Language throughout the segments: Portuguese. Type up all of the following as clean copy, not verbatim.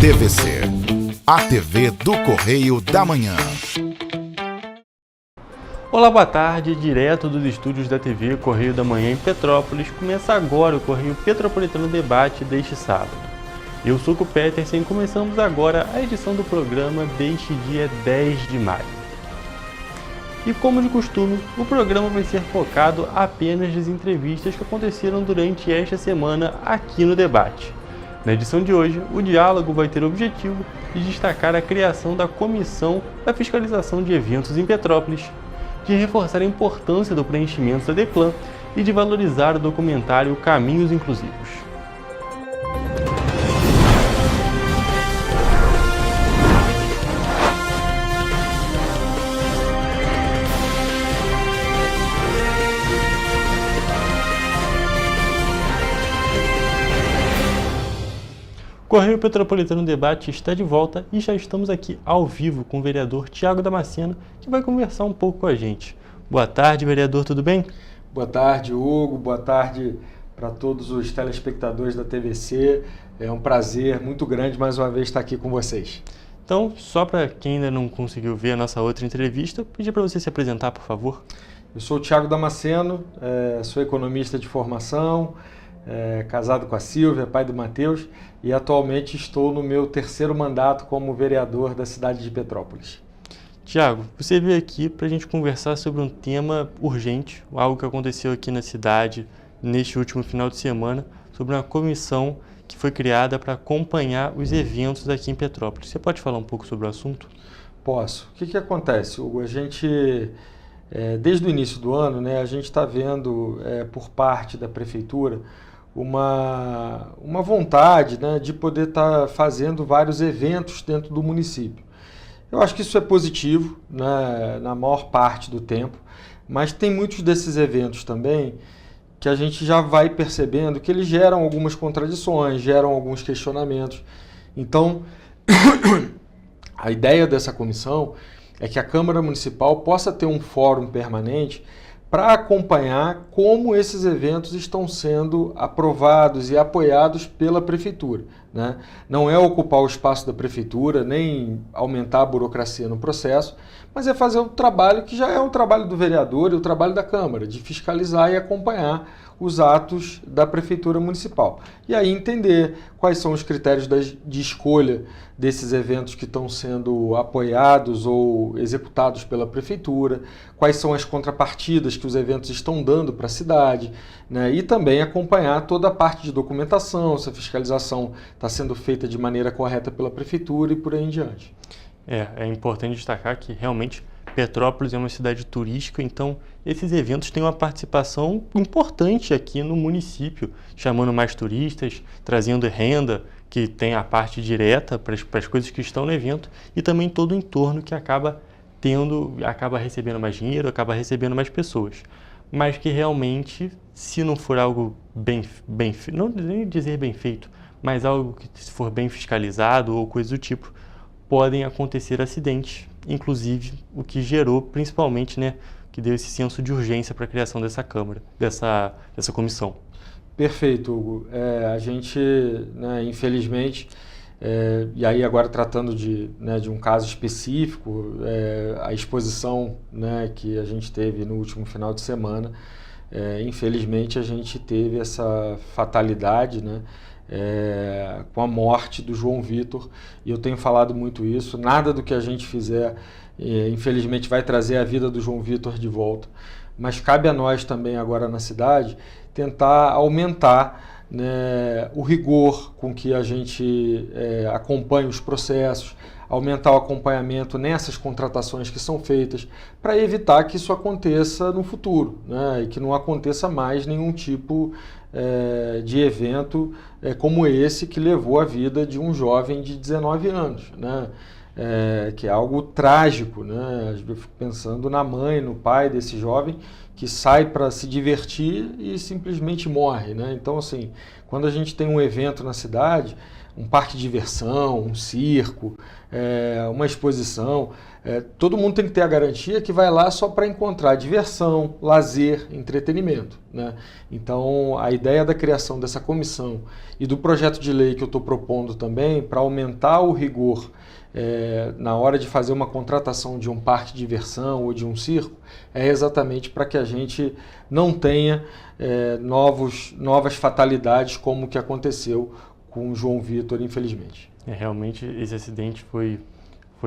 TVC, a TV do Correio da Manhã. Olá, boa tarde. Direto dos estúdios da TV Correio da Manhã em Petrópolis, começa agora o Correio Petropolitano Debate deste sábado. Eu sou o Peterson e começamos agora a edição do programa deste dia 10 de maio. E como de costume, o programa vai ser focado apenas nas entrevistas que aconteceram durante esta semana aqui no debate. Na edição de hoje, o diálogo vai ter o objetivo de destacar a criação da Comissão da Fiscalização de Eventos em Petrópolis, de reforçar a importância do preenchimento da DECLAN e de valorizar o documentário Caminhos Inclusivos. O Correio Petropolitano Debate está de volta e já estamos aqui ao vivo com o vereador Thiago Damasceno, que vai conversar um pouco com a gente. Boa tarde, vereador, tudo bem? Boa tarde, Hugo. Boa tarde para todos os telespectadores da TVC. É um prazer muito grande mais uma vez estar aqui com vocês. Então, só para quem ainda não conseguiu ver a nossa outra entrevista, pedir para você se apresentar, por favor. Eu sou o Thiago Damasceno, sou economista de formação, casado com a Silvia, pai do Matheus, e atualmente estou no meu terceiro mandato como vereador da cidade de Petrópolis. Thiago, você veio aqui para a gente conversar sobre um tema urgente, algo que aconteceu aqui na cidade neste último final de semana, sobre uma comissão que foi criada para acompanhar os eventos aqui em Petrópolis. Você pode falar um pouco sobre o assunto? Posso. O que acontece, Hugo? A gente, desde o início do ano, a gente está vendo por parte da prefeitura uma vontade de poder estar fazendo vários eventos dentro do município. Eu acho que isso é positivo, na maior parte do tempo, mas tem muitos desses eventos também que a gente já vai percebendo que eles geram algumas contradições, geram alguns questionamentos. Então, a ideia dessa comissão é que a Câmara Municipal possa ter um fórum permanente para acompanhar como esses eventos estão sendo aprovados e apoiados pela Prefeitura. Não é ocupar o espaço da Prefeitura, nem aumentar a burocracia no processo, mas é fazer o trabalho que já é o trabalho do vereador e o trabalho da Câmara, de fiscalizar e acompanhar os atos da Prefeitura Municipal. E aí entender quais são os critérios de escolha desses eventos que estão sendo apoiados ou executados pela Prefeitura, quais são as contrapartidas que os eventos estão dando para a cidade, e também acompanhar toda a parte de documentação, se a fiscalização está sendo feita de maneira correta pela Prefeitura e por aí em diante. É importante destacar que realmente Petrópolis é uma cidade turística, então esses eventos têm uma participação importante aqui no município, chamando mais turistas, trazendo renda, que tem a parte direta para as coisas que estão no evento, e também todo o entorno que acaba recebendo mais dinheiro, acaba recebendo mais pessoas. Mas que realmente, se não for algo não nem dizer bem feito, mas algo que se for bem fiscalizado ou coisa do tipo, podem acontecer acidentes, inclusive o que gerou principalmente, que deu esse senso de urgência para a criação dessa Câmara, dessa comissão. Perfeito, Hugo. A gente, infelizmente, e aí agora tratando de um caso específico, a exposição que a gente teve no último final de semana, infelizmente a gente teve essa fatalidade, com a morte do João Vitor, e eu tenho falado muito isso, nada do que a gente fizer, infelizmente, vai trazer a vida do João Vitor de volta, mas cabe a nós também agora na cidade tentar aumentar o rigor com que a gente acompanha os processos, aumentar o acompanhamento nessas contratações que são feitas, para evitar que isso aconteça no futuro, e que não aconteça mais nenhum tipo de evento como esse que levou a vida de um jovem de 19 anos. que é algo trágico, né? Eu fico pensando na mãe, no pai desse jovem que sai para se divertir e simplesmente morre, né? Então, assim, quando a gente tem um evento na cidade, um parque de diversão, um circo, uma exposição, todo mundo tem que ter a garantia que vai lá só para encontrar diversão, lazer, entretenimento, né? Então, a ideia da criação dessa comissão e do projeto de lei que eu estou propondo também para aumentar o rigor na hora de fazer uma contratação de um parque de diversão ou de um circo, é exatamente para que a gente não tenha novas fatalidades como o que aconteceu com o João Vitor, infelizmente. Realmente esse acidente foi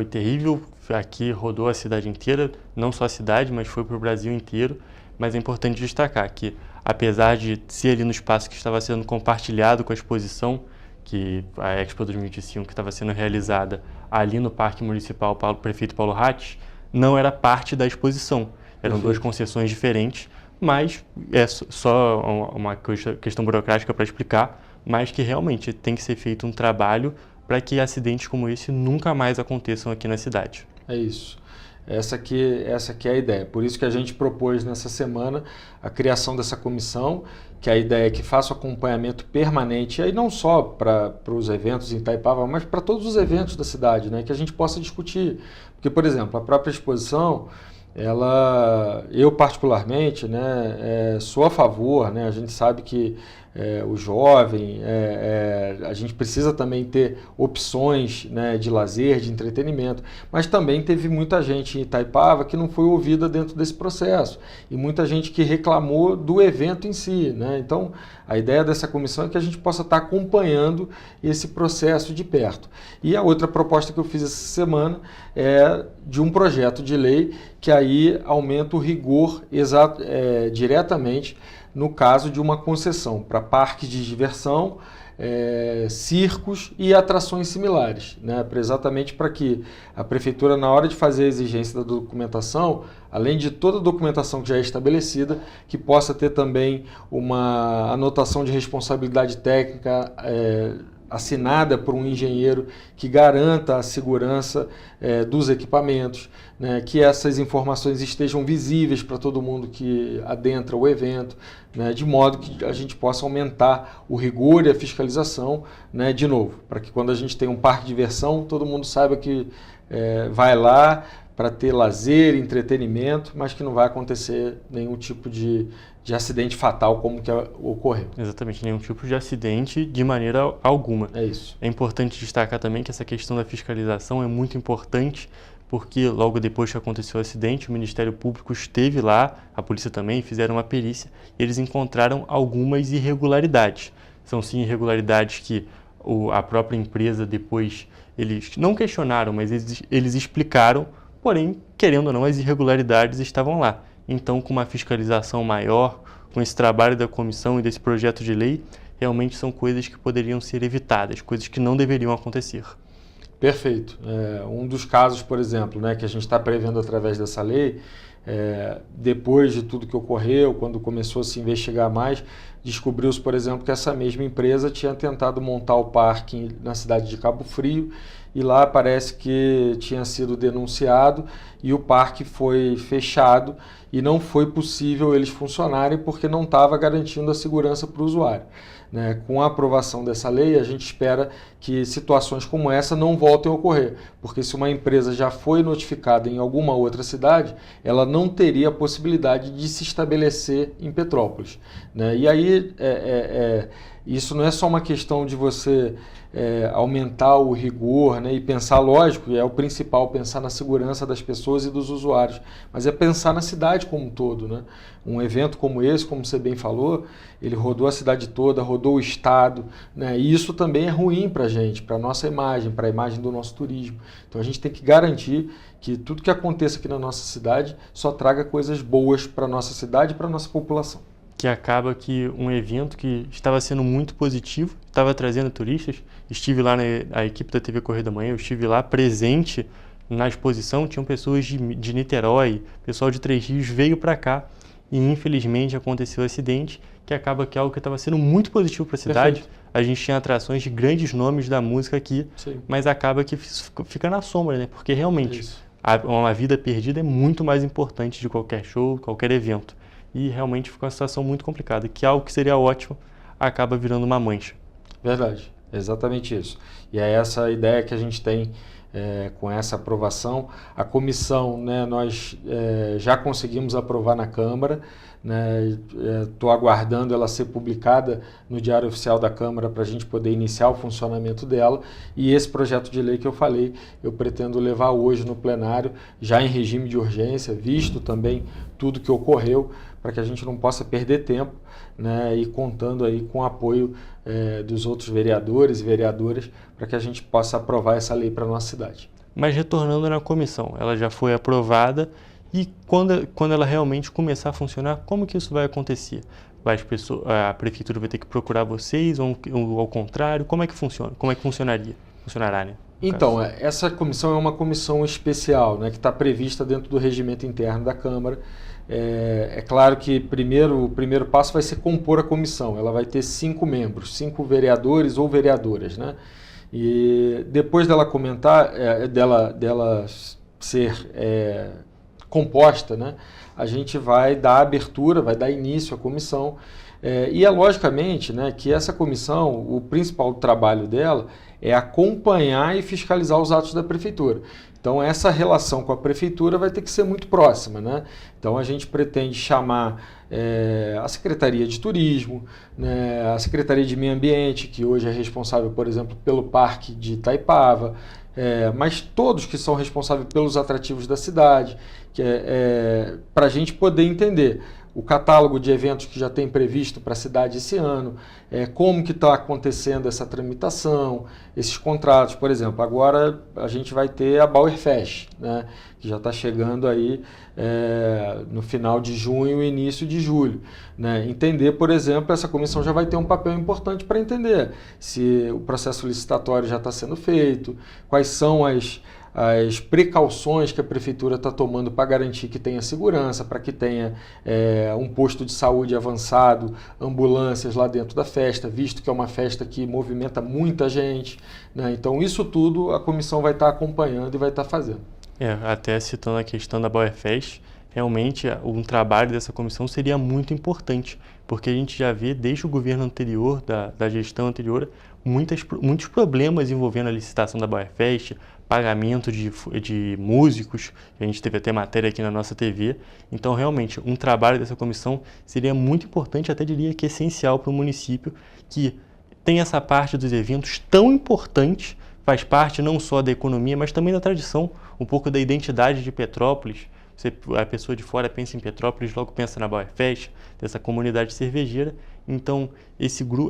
terrível, aqui rodou a cidade inteira, não só a cidade, mas foi para o Brasil inteiro. Mas é importante destacar que, apesar de ser ali no espaço que estava sendo compartilhado com a exposição, que a Expo 2025 que estava sendo realizada ali no Parque Municipal Prefeito Paulo Hatz, não era parte da exposição. Eram duas concessões diferentes, mas é só uma questão burocrática para explicar, mas que realmente tem que ser feito um trabalho para que acidentes como esse nunca mais aconteçam aqui na cidade. É isso. Essa aqui é a ideia. Por isso que a gente propôs nessa semana a criação dessa comissão, que a ideia é que faça o acompanhamento permanente, e aí não só para os eventos em Itaipava, mas para todos os eventos da cidade, né, que a gente possa discutir. Porque, por exemplo, a própria exposição, eu particularmente, né, sou a favor, né, a gente sabe que o jovem, a gente precisa também ter opções, né, de lazer, de entretenimento, mas também teve muita gente em Itaipava que não foi ouvida dentro desse processo e muita gente que reclamou do evento em si, né? Então, a ideia dessa comissão é que a gente possa estar acompanhando esse processo de perto. E a outra proposta que eu fiz essa semana é de um projeto de lei que aí aumenta o rigor diretamente no caso de uma concessão para parques de diversão, circos e atrações similares, né? Exatamente para que a prefeitura, na hora de fazer a exigência da documentação, além de toda a documentação que já é estabelecida, que possa ter também uma anotação de responsabilidade técnica assinada por um engenheiro que garanta a segurança dos equipamentos, né, que essas informações estejam visíveis para todo mundo que adentra o evento, né, de modo que a gente possa aumentar o rigor e a fiscalização, né, de novo, para que quando a gente tem um parque de diversão, todo mundo saiba que vai lá para ter lazer, entretenimento, mas que não vai acontecer nenhum tipo de acidente fatal como que ocorreu. Exatamente, nenhum tipo de acidente de maneira alguma. É isso. É importante destacar também que essa questão da fiscalização é muito importante, porque logo depois que aconteceu o acidente, o Ministério Público esteve lá, a polícia também, fizeram uma perícia, e eles encontraram algumas irregularidades. São sim irregularidades que a própria empresa depois, eles não questionaram, mas eles explicaram, porém, querendo ou não, as irregularidades estavam lá. Então, com uma fiscalização maior, com esse trabalho da comissão e desse projeto de lei, realmente são coisas que poderiam ser evitadas, coisas que não deveriam acontecer. Perfeito. Um dos casos, por exemplo, né, que a gente está prevendo através dessa lei, depois de tudo que ocorreu, quando começou a se investigar mais, descobriu-se, por exemplo, que essa mesma empresa tinha tentado montar o parque na cidade de Cabo Frio, e lá parece que tinha sido denunciado e o parque foi fechado e não foi possível eles funcionarem porque não estava garantindo a segurança para o usuário, né? Com a aprovação dessa lei, a gente espera que situações como essa não voltem a ocorrer, porque se uma empresa já foi notificada em alguma outra cidade, ela não teria a possibilidade de se estabelecer em Petrópolis, né? E aí isso não é só uma questão de você aumentar o rigor, né, e pensar, lógico, é o principal, pensar na segurança das pessoas e dos usuários, mas é pensar na cidade como um todo, né? Um evento como esse, como você bem falou, ele rodou a cidade toda, rodou o estado, né? E isso também é ruim para a gente, para a nossa imagem, para a imagem do nosso turismo. Então a gente tem que garantir que tudo que aconteça aqui na nossa cidade só traga coisas boas para a nossa cidade e para a nossa população. Que acaba que um evento que estava sendo muito positivo, estava trazendo turistas, estive lá a equipe da TV Correio da Manhã, eu estive lá presente na exposição, tinham pessoas de Niterói, pessoal de Três Rios veio para cá e infelizmente aconteceu o acidente que acaba que é algo que estava sendo muito positivo para a cidade. Perfeito. A gente tinha atrações de grandes nomes da música aqui, Sim. mas acaba que fica na sombra, né? Porque realmente Isso. uma vida perdida é muito mais importante de qualquer show, qualquer evento. E realmente fica uma situação muito complicada, que algo que seria ótimo acaba virando uma mancha. Verdade, exatamente isso. E é essa a ideia que a gente tem com essa aprovação. A comissão, né, nós já conseguimos aprovar na Câmara, né, estou aguardando ela ser publicada no Diário Oficial da Câmara para a gente poder iniciar o funcionamento dela. E esse projeto de lei que eu falei, eu pretendo levar hoje no plenário, já em regime de urgência, visto também tudo que ocorreu, para que a gente não possa perder tempo, né, e contando aí com o apoio dos outros vereadores e vereadoras para que a gente possa aprovar essa lei para a nossa cidade. Mas retornando na comissão, ela já foi aprovada e quando ela realmente começar a funcionar, como que isso vai acontecer? A prefeitura vai ter que procurar vocês ou ao contrário? Como é que funciona? Como é que funcionaria? Funcionará, né? Então, essa comissão é uma comissão especial, né, que está prevista dentro do regimento interno da Câmara. É claro que o primeiro passo vai ser compor a comissão. Ela vai ter 5 membros, 5 vereadores ou vereadoras, né? E depois dela dela ser composta, né, a gente vai dar abertura, vai dar início à comissão. E é logicamente, né, que essa comissão, o principal trabalho dela é acompanhar e fiscalizar os atos da prefeitura. Então essa relação com a prefeitura vai ter que ser muito próxima, né? Então a gente pretende chamar a Secretaria de Turismo, né, a Secretaria de Meio Ambiente, que hoje é responsável, por exemplo, pelo Parque de Itaipava, mas todos que são responsáveis pelos atrativos da cidade, para a gente poder entender o catálogo de eventos que já tem previsto para a cidade esse ano, como que está acontecendo essa tramitação, esses contratos. Por exemplo, agora a gente vai ter a Bauerfest, né, que já está chegando aí no final de junho e início de julho. Né. Entender, por exemplo, essa comissão já vai ter um papel importante para entender se o processo licitatório já está sendo feito, quais são as precauções que a prefeitura está tomando para garantir que tenha segurança, para que tenha um posto de saúde avançado, ambulâncias lá dentro da festa, visto que é uma festa que movimenta muita gente, né? Então isso tudo a comissão vai estar acompanhando e vai estar fazendo. Até citando a questão da Bauerfest, realmente um trabalho dessa comissão seria muito importante, porque a gente já vê desde o governo anterior, da gestão anterior, muitos problemas envolvendo a licitação da Bauerfest, pagamento de músicos, a gente teve até matéria aqui na nossa TV. Então, realmente, um trabalho dessa comissão seria muito importante, até diria que essencial para o município, que tem essa parte dos eventos tão importante, faz parte não só da economia, mas também da tradição, um pouco da identidade de Petrópolis. A pessoa de fora pensa em Petrópolis, logo pensa na Bauerfest, dessa comunidade cervejeira. Então,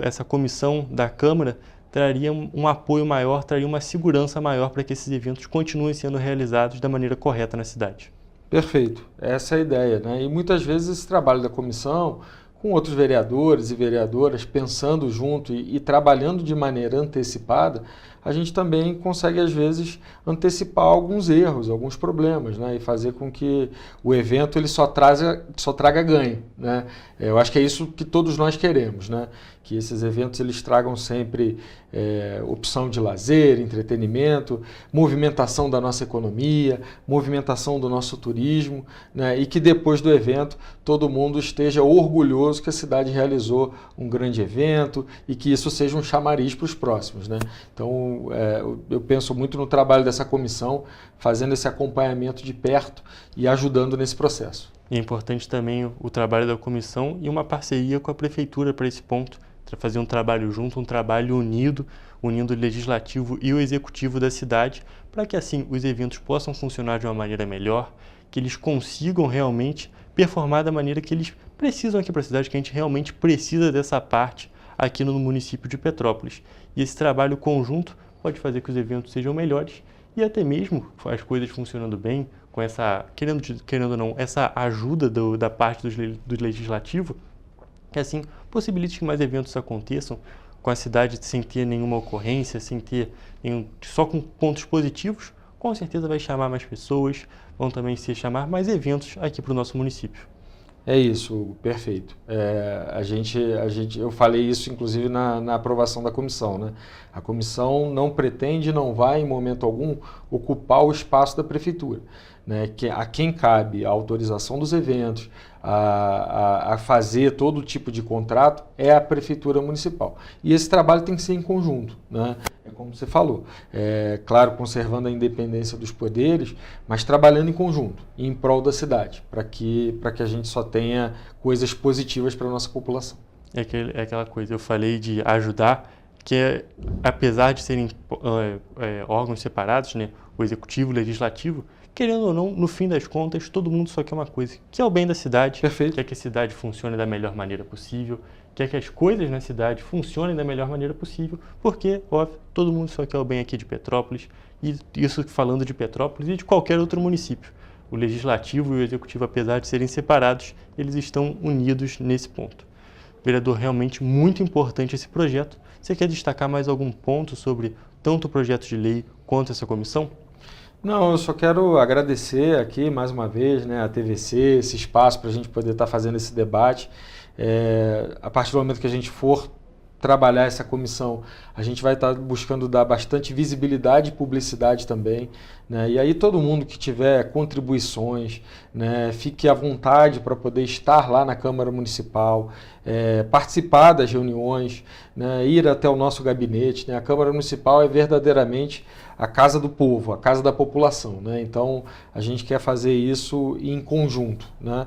essa comissão da Câmara traria um apoio maior, traria uma segurança maior para que esses eventos continuem sendo realizados da maneira correta na cidade. Perfeito, essa é a ideia, né? E muitas vezes esse trabalho da comissão, com outros vereadores e vereadoras, pensando junto e trabalhando de maneira antecipada, a gente também consegue, às vezes, antecipar alguns erros, alguns problemas, né? E fazer com que o evento ele só traga ganho, né? Eu acho que é isso que todos nós queremos, né? Que esses eventos eles tragam sempre opção de lazer, entretenimento, movimentação da nossa economia, movimentação do nosso turismo, né? E que depois do evento todo mundo esteja orgulhoso que a cidade realizou um grande evento e que isso seja um chamariz para os próximos, né? Então, eu penso muito no trabalho dessa comissão, fazendo esse acompanhamento de perto e ajudando nesse processo. E é importante também o trabalho da comissão e uma parceria com a prefeitura para esse ponto, para fazer um trabalho junto, um trabalho unindo o legislativo e o executivo da cidade, para que assim os eventos possam funcionar de uma maneira melhor, que eles consigam realmente performar da maneira que eles precisam aqui para a cidade, que a gente realmente precisa dessa parte aqui no município de Petrópolis. E esse trabalho conjunto pode fazer que os eventos sejam melhores e até mesmo as coisas funcionando bem, com essa, querendo ou não, essa ajuda da parte do legislativo, que assim possibilite que mais eventos aconteçam com a cidade sem ter nenhuma ocorrência, só com pontos positivos, com certeza vai chamar mais pessoas, vão também se chamar mais eventos aqui para o nosso município. É isso, Hugo, perfeito. Eu falei isso, inclusive, na aprovação da comissão, né? A comissão não pretende, não vai, em momento algum, ocupar o espaço da prefeitura, né? A quem cabe a autorização dos eventos, a fazer todo tipo de contrato, é a prefeitura municipal. E esse trabalho tem que ser em conjunto, né? É como você falou, claro, conservando a independência dos poderes, mas trabalhando em conjunto, em prol da cidade, para que a gente só tenha coisas positivas para a nossa população. É aquela coisa, eu falei de ajudar, que apesar de serem órgãos separados, né, o executivo e o legislativo, querendo ou não, no fim das contas, todo mundo só quer uma coisa, que é o bem da cidade, Perfeito. quer que a cidade funcione da melhor maneira possível, quer que as coisas na cidade funcionem da melhor maneira possível, porque, óbvio, todo mundo só quer o bem aqui de Petrópolis, e isso falando de Petrópolis e de qualquer outro município. O legislativo e o executivo, apesar de serem separados, eles estão unidos nesse ponto. Vereador, realmente muito importante esse projeto. Você quer destacar mais algum ponto sobre tanto o projeto de lei quanto essa comissão? Não, eu só quero agradecer aqui mais uma vez, né, a TVC, esse espaço para a gente poder estar fazendo esse debate. A partir do momento que a gente for trabalhar essa comissão, a gente vai estar buscando dar bastante visibilidade e publicidade também, né? E aí todo mundo que tiver contribuições, né, fique à vontade para poder estar lá na Câmara Municipal, participar das reuniões, né, ir até o nosso gabinete, né? A Câmara Municipal é verdadeiramente a casa do povo, a casa da população, né? Então a gente quer fazer isso em conjunto, né?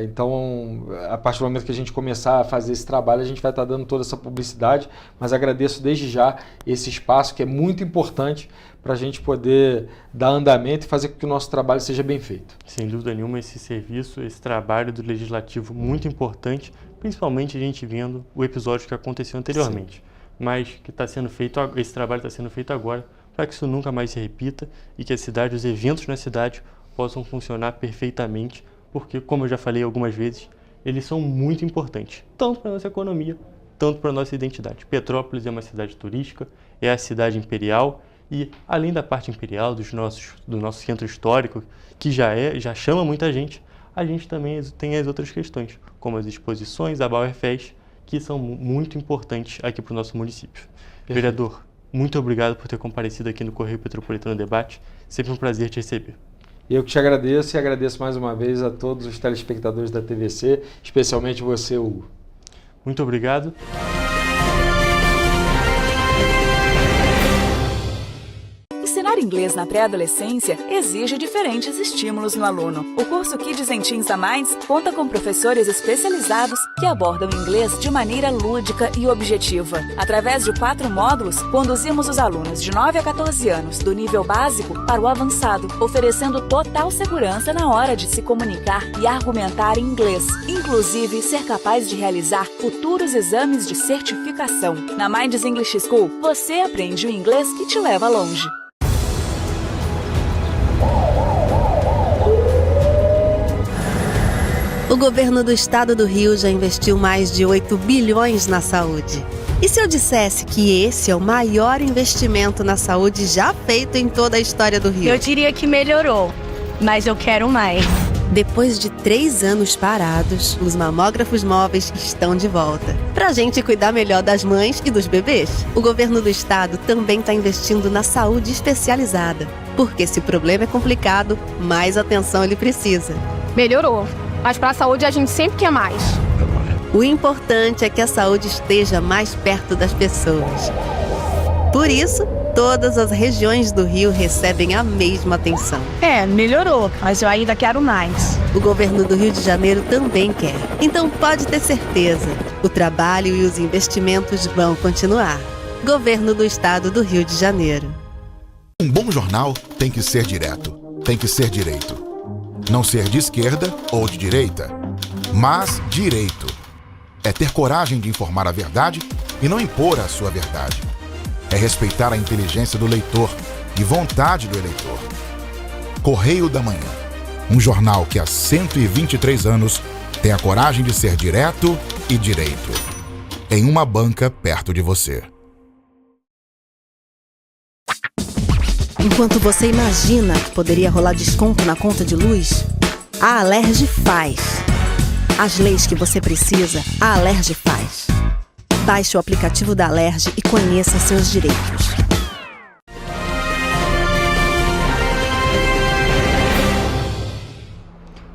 Então, a partir do momento que a gente começar a fazer esse trabalho, a gente vai estar dando toda essa publicidade, mas agradeço desde já esse espaço que é muito importante para a gente poder dar andamento e fazer com que o nosso trabalho seja bem feito. Sem dúvida nenhuma, esse serviço, esse trabalho do Legislativo muito importante, principalmente a gente vendo o episódio que aconteceu anteriormente. Sim. Mas que está sendo feito, esse trabalho está sendo feito agora para que isso nunca mais se repita e que a cidade, os eventos na cidade possam funcionar perfeitamente, porque, como eu já falei algumas vezes, eles são muito importantes, tanto para a nossa economia, tanto para a nossa identidade. Petrópolis é uma cidade turística, é a cidade imperial e, além da parte imperial, do nosso centro histórico, que já chama muita gente, a gente também tem as outras questões, como as exposições, a Bauerfest, que são muito importantes aqui para o nosso município. Perfeito. Vereador, muito obrigado por ter comparecido aqui no Correio Petropolitano Debate. Sempre um prazer te receber. Eu que te agradeço e agradeço mais uma vez a todos os telespectadores da TVC, especialmente você, Hugo. Muito obrigado. Ensinar inglês na pré-adolescência exige diferentes estímulos no aluno. O curso Kids and Teens a Mais conta com professores especializados que abordam o inglês de maneira lúdica e objetiva. Através de 4 módulos, conduzimos os alunos de 9 a 14 anos do nível básico para o avançado, oferecendo total segurança na hora de se comunicar e argumentar em inglês, inclusive ser capaz de realizar futuros exames de certificação. Na Minds English School, você aprende o inglês que te leva longe. O governo do estado do Rio já investiu mais de 8 bilhões na saúde. E se eu dissesse que esse é o maior investimento na saúde já feito em toda a história do Rio? Eu diria que melhorou, mas eu quero mais. Depois de 3 anos parados, os mamógrafos móveis estão de volta. Pra gente cuidar melhor das mães e dos bebês. O governo do estado também está investindo na saúde especializada. Porque se o problema é complicado, mais atenção ele precisa. Melhorou. Mas para a saúde a gente sempre quer mais. O importante é que a saúde esteja mais perto das pessoas. Por isso, todas as regiões do Rio recebem a mesma atenção. Melhorou, mas eu ainda quero mais. O governo do Rio de Janeiro também quer. Então pode ter certeza, o trabalho e os investimentos vão continuar. Governo do Estado do Rio de Janeiro. Um bom jornal tem que ser direto, tem que ser direito. Não ser de esquerda ou de direita, mas direito. É ter coragem de informar a verdade e não impor a sua verdade. É respeitar a inteligência do leitor e vontade do eleitor. Correio da Manhã, um jornal que há 123 anos tem a coragem de ser direto e direito. Em uma banca perto de você. Enquanto você imagina que poderia rolar desconto na conta de luz, a Alerj faz. As leis que você precisa, a Alerj faz. Baixe o aplicativo da Alerj e conheça seus direitos.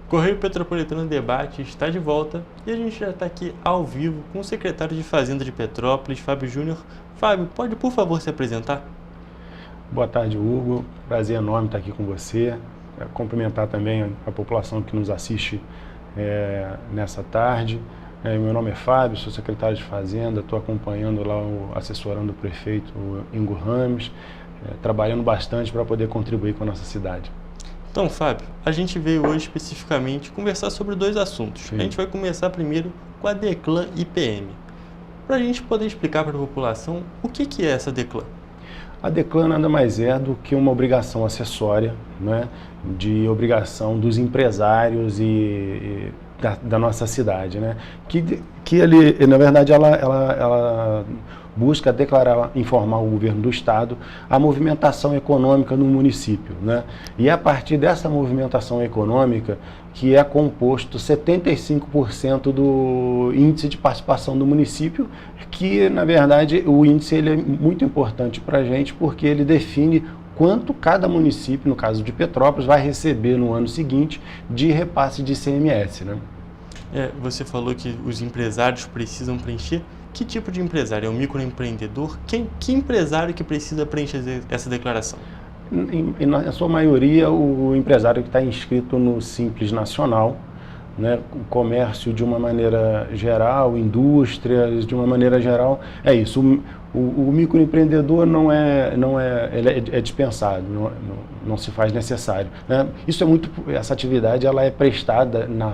Correio Petropolitano Debate está de volta e a gente já está aqui ao vivo com o secretário de Fazenda de Petrópolis, Fábio Júnior. Fábio, pode por favor se apresentar? Boa tarde, Hugo. Prazer enorme estar aqui com você. Cumprimentar também a população que nos assiste nessa tarde. Meu nome é Fábio, sou secretário de Fazenda, estou acompanhando lá, assessorando o prefeito Ingo Rames, trabalhando bastante para poder contribuir com a nossa cidade. Então, Fábio, a gente veio hoje especificamente conversar sobre dois assuntos. Sim. A gente vai começar primeiro com a Declan IPM. Para a gente poder explicar para a população o que é essa Declan. A Declan nada mais é do que uma obrigação acessória, né, de obrigação dos empresários e da nossa cidade, né, que ele, na verdade, ela busca declarar, informar o governo do estado a movimentação econômica no município, né? E é a partir dessa movimentação econômica que é composto 75% do índice de participação do município, que na verdade o índice ele é muito importante para a gente porque ele define quanto cada município, no caso de Petrópolis, vai receber no ano seguinte de repasse de ICMS, né? Você falou que os empresários precisam preencher. Que tipo de empresário? É um microempreendedor? Que empresário que precisa preencher essa declaração? Na sua maioria, o empresário que está inscrito no Simples Nacional, né, o comércio de uma maneira geral, indústrias de uma maneira geral, é isso. O microempreendedor ele é dispensado, não se faz necessário, né? Essa atividade ela é prestada na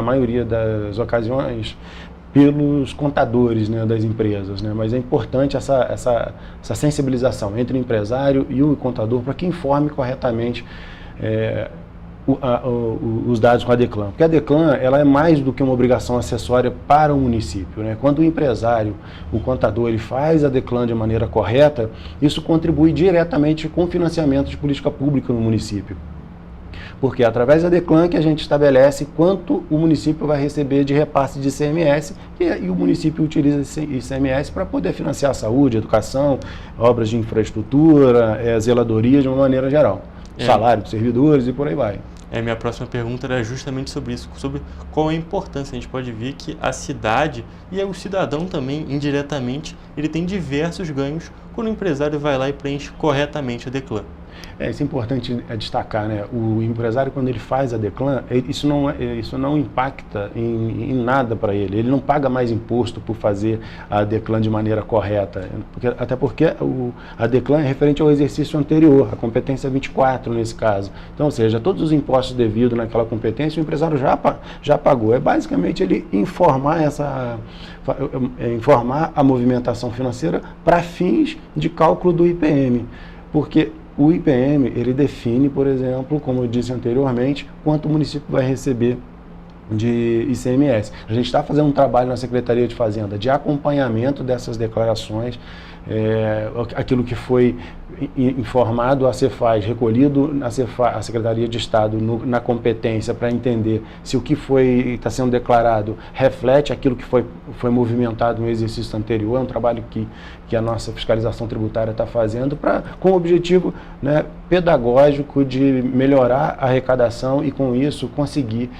maioria das ocasiões pelos contadores, né, das empresas, né? Mas é importante essa sensibilização entre o empresário e o contador para que informe corretamente os dados com a Declan. Porque a Declan ela é mais do que uma obrigação acessória para o município, né? Quando o empresário, o contador, ele faz a Declan de maneira correta, isso contribui diretamente com o financiamento de política pública no município. Porque é através da Declan que a gente estabelece quanto o município vai receber de repasse de ICMS e o município utiliza esse ICMS para poder financiar a saúde, educação, obras de infraestrutura, zeladoria de uma maneira geral, salário dos servidores e por aí vai. Minha próxima pergunta era justamente sobre isso, sobre qual é a importância. A gente pode ver que a cidade e o cidadão também, indiretamente, ele tem diversos ganhos quando o empresário vai lá e preenche corretamente a Declan. Isso é importante destacar, né? O empresário, quando ele faz a Declan, isso não impacta em nada para ele. Ele não paga mais imposto por fazer a Declan de maneira correta. Até porque a Declan é referente ao exercício anterior, a competência 24 nesse caso. Então, ou seja, todos os impostos devidos naquela competência, o empresário já pagou. É basicamente ele informar a movimentação financeira para fins de cálculo do IPM. Porque o IPM, ele define, por exemplo, como eu disse anteriormente, quanto o município vai receber de ICMS. A gente está fazendo um trabalho na Secretaria de Fazenda de acompanhamento dessas declarações, aquilo que foi informado a Cefaz, recolhido na a Secretaria de Estado na competência para entender se o que está sendo declarado reflete aquilo que foi movimentado no exercício anterior. É um trabalho que a nossa fiscalização tributária está fazendo com o objetivo, né, pedagógico de melhorar a arrecadação e com isso conseguir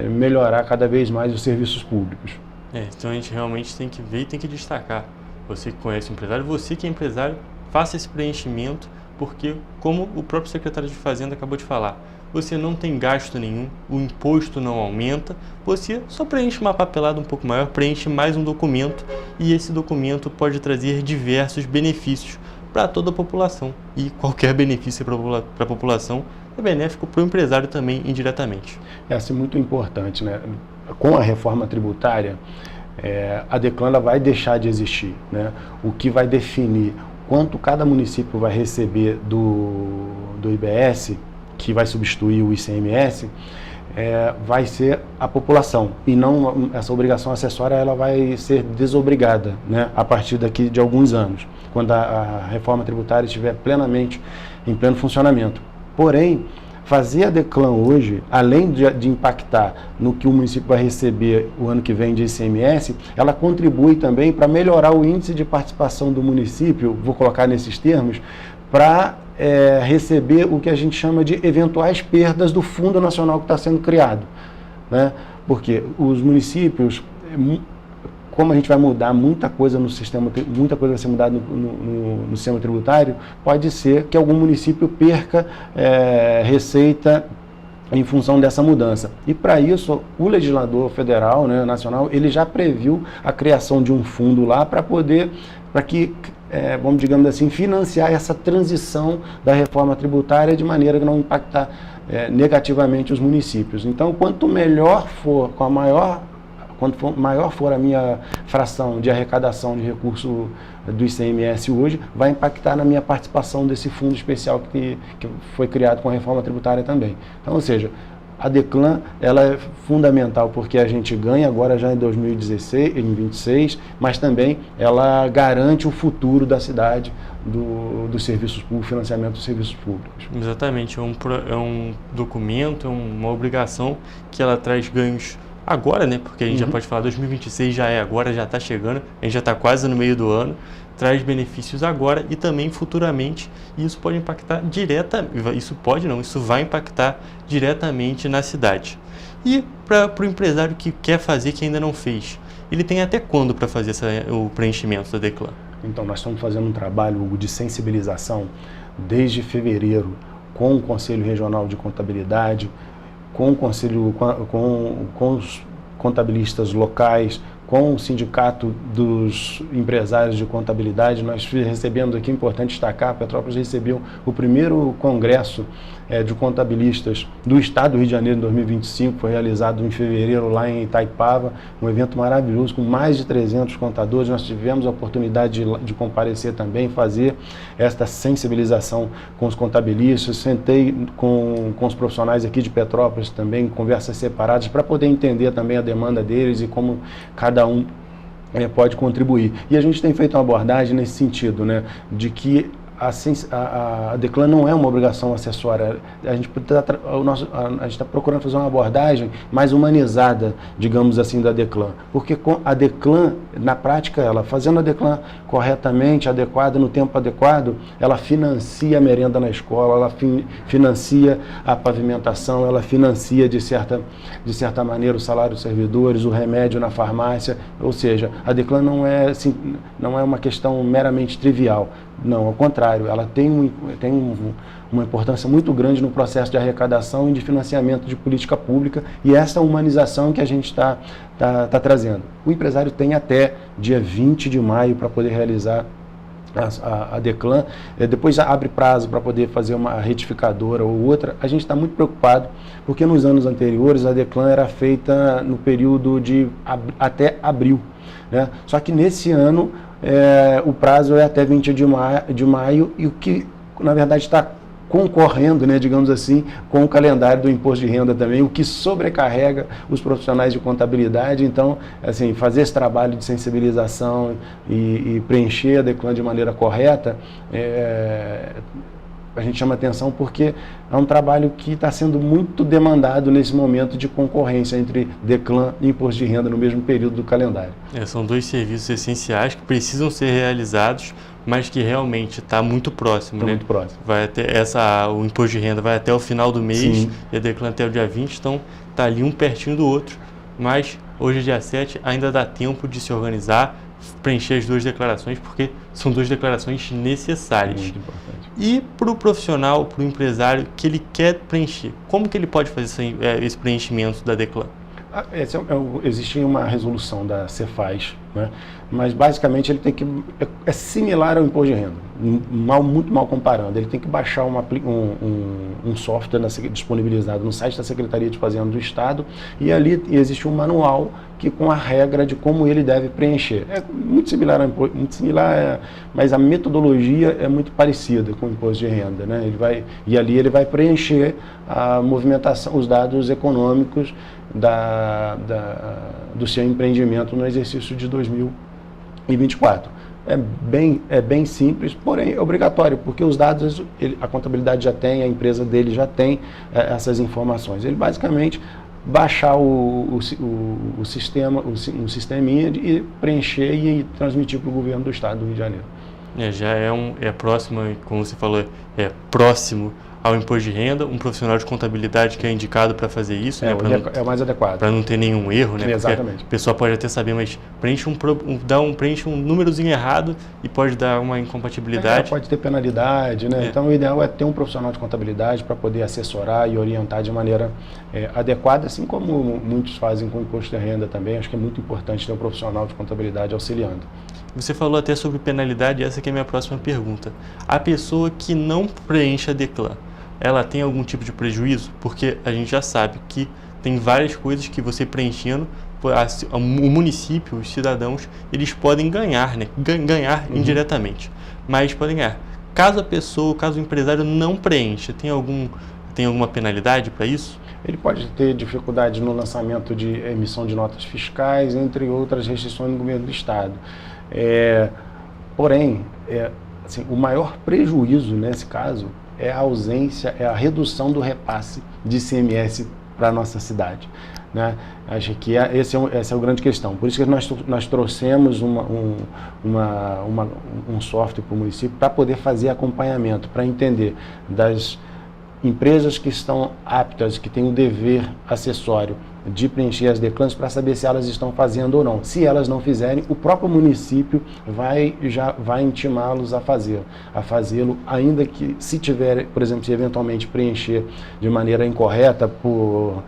melhorar cada vez mais os serviços públicos. Então a gente realmente tem que ver e tem que destacar. Você que conhece o empresário, você que é empresário, faça esse preenchimento, porque, como o próprio secretário de Fazenda acabou de falar, você não tem gasto nenhum, o imposto não aumenta, você só preenche uma papelada um pouco maior, preenche mais um documento e esse documento pode trazer diversos benefícios para toda a população. E qualquer benefício para a população é benéfico para o empresário também, indiretamente. Essa é muito importante, né? Com a reforma tributária, a Declan vai deixar de existir, né? O que vai definir quanto cada município vai receber do IBS, que vai substituir o ICMS, vai ser a população e não essa obrigação acessória. Ela vai ser desobrigada, né, a partir daqui de alguns anos, quando a reforma tributária estiver plenamente em pleno funcionamento. Porém, fazer a Declan hoje, além de impactar no que o município vai receber o ano que vem de ICMS, ela contribui também para melhorar o índice de participação do município, vou colocar nesses termos, para receber o que a gente chama de eventuais perdas do Fundo Nacional que está sendo criado, né? Porque os municípios, como a gente vai mudar muita coisa no sistema, muita coisa vai ser mudada no sistema tributário, pode ser que algum município perca receita em função dessa mudança. E para isso, o legislador federal, né, nacional, ele já previu a criação de um fundo lá para que, vamos digamos assim, financiar essa transição da reforma tributária de maneira que não impactar negativamente os municípios. Então, quanto melhor for, quanto maior for a minha fração de arrecadação de recurso do ICMS hoje, vai impactar na minha participação desse fundo especial que foi criado com a reforma tributária também. Então, ou seja, a Declan, ela é fundamental porque a gente ganha agora já em 2016, em 26, mas também ela garante o futuro da cidade dos serviços públicos, financiamento dos serviços públicos. Exatamente, é um documento, é uma obrigação que ela traz ganhos agora, né? Porque a gente já pode falar 2026 já é agora, já está chegando, a gente já está quase no meio do ano, traz benefícios agora e também futuramente, e isso pode impactar isso vai impactar diretamente na cidade. E para o empresário que quer fazer, que ainda não fez, ele tem até quando para fazer o preenchimento da Declan? Então, nós estamos fazendo um trabalho de sensibilização desde fevereiro com o Conselho Regional de Contabilidade, com o Conselho, com os contabilistas locais, com o Sindicato dos Empresários de Contabilidade. Nós recebemos aqui, é importante destacar, Petrópolis recebeu o primeiro congresso de contabilistas do Estado do Rio de Janeiro em 2025, foi realizado em fevereiro lá em Itaipava, um evento maravilhoso com mais de 300 contadores. Nós tivemos a oportunidade de comparecer também, fazer esta sensibilização com os contabilistas. Sentei com os profissionais aqui de Petrópolis também, conversas separadas, para poder entender também a demanda deles e como cada um pode contribuir. E a gente tem feito uma abordagem nesse sentido, né, de que a Declan não é uma obrigação acessória. A gente está procurando fazer uma abordagem mais humanizada, digamos assim, da Declan. Porque com a Declan, na prática, ela fazendo a Declan corretamente, adequada, no tempo adequado, ela financia a merenda na escola, ela financia a pavimentação, ela financia, de certa maneira, o salário dos servidores, o remédio na farmácia. Ou seja, a Declan não é uma questão meramente trivial. Não, ao contrário, ela tem uma importância muito grande no processo de arrecadação e de financiamento de política pública, e essa humanização que a gente está trazendo. O empresário tem até dia 20 de maio para poder realizar a Declan, depois abre prazo para poder fazer uma retificadora ou outra. A gente está muito preocupado, porque nos anos anteriores a Declan era feita no período de até abril, né? Só que nesse ano o prazo é até 20 de maio, e o que na verdade está concorrendo, né, digamos assim, com o calendário do imposto de renda também, o que sobrecarrega os profissionais de contabilidade. Então, assim, fazer esse trabalho de sensibilização e preencher a Declan de maneira correta, a gente chama atenção porque é um trabalho que está sendo muito demandado nesse momento de concorrência entre Declan e imposto de renda no mesmo período do calendário. São dois serviços essenciais que precisam ser realizados, mas que realmente está muito próximo. Tá, né? Muito próximo. Vai até o imposto de renda vai até o final do mês. Sim. E a Declan até o dia 20, então está ali um pertinho do outro. Mas hoje, dia 7, ainda dá tempo de se organizar, preencher as duas declarações, porque são duas declarações necessárias. Muito importante. E para o profissional, para o empresário que ele quer preencher, como que ele pode fazer esse preenchimento da Declan? Existe uma resolução da Cefaz, né? Mas basicamente ele tem que é similar ao imposto de renda, muito mal comparando. Ele tem que baixar um software disponibilizado no site da Secretaria de Fazenda do Estado, e ali existe um manual com a regra de como ele deve preencher. É muito similar ao imposto, mas a metodologia é muito parecida com o imposto de renda, né? Ali ele vai preencher a movimentação, os dados econômicos do seu empreendimento no exercício de 2024. É bem simples, porém é obrigatório, porque os dados, a contabilidade já tem, a empresa dele já tem essas informações. Ele basicamente baixar um sisteminha e preencher e transmitir para o governo do estado do Rio de Janeiro. Já é próximo, como você falou, é próximo ao imposto de renda, um profissional de contabilidade que é indicado para fazer isso, é o mais adequado. Para não ter nenhum erro, né? Exatamente. Porque o pessoal pode até saber, mas preenche um númerozinho errado e pode dar uma incompatibilidade. Pode ter penalidade, né? Então o ideal é ter um profissional de contabilidade para poder assessorar e orientar de maneira adequada, assim como muitos fazem com o imposto de renda também. Acho que é muito importante ter um profissional de contabilidade auxiliando. Você falou até sobre penalidade, essa que é a minha próxima pergunta. A pessoa que não preenche a DECLAN, ela tem algum tipo de prejuízo? Porque a gente já sabe que tem várias coisas que você preenchendo, o município, os cidadãos, eles podem ganhar, né? Ganhar indiretamente, mas podem ganhar. Caso o empresário não preencha, tem alguma penalidade para isso? Ele pode ter dificuldade no lançamento de emissão de notas fiscais, entre outras restrições do governo do estado. Porém, assim, o maior prejuízo nesse caso é a ausência, é a redução do repasse de ICMS para a nossa cidade, né? Acho que essa é a grande questão. Por isso que nós trouxemos um software para o município para poder fazer acompanhamento, para entender das empresas que estão aptas, que têm o dever acessório de preencher as DECLANs, para saber se elas estão fazendo ou não. Se elas não fizerem, o próprio município já vai intimá-los a fazê-lo, ainda que, se tiver, por exemplo, se eventualmente preencher de maneira incorreta por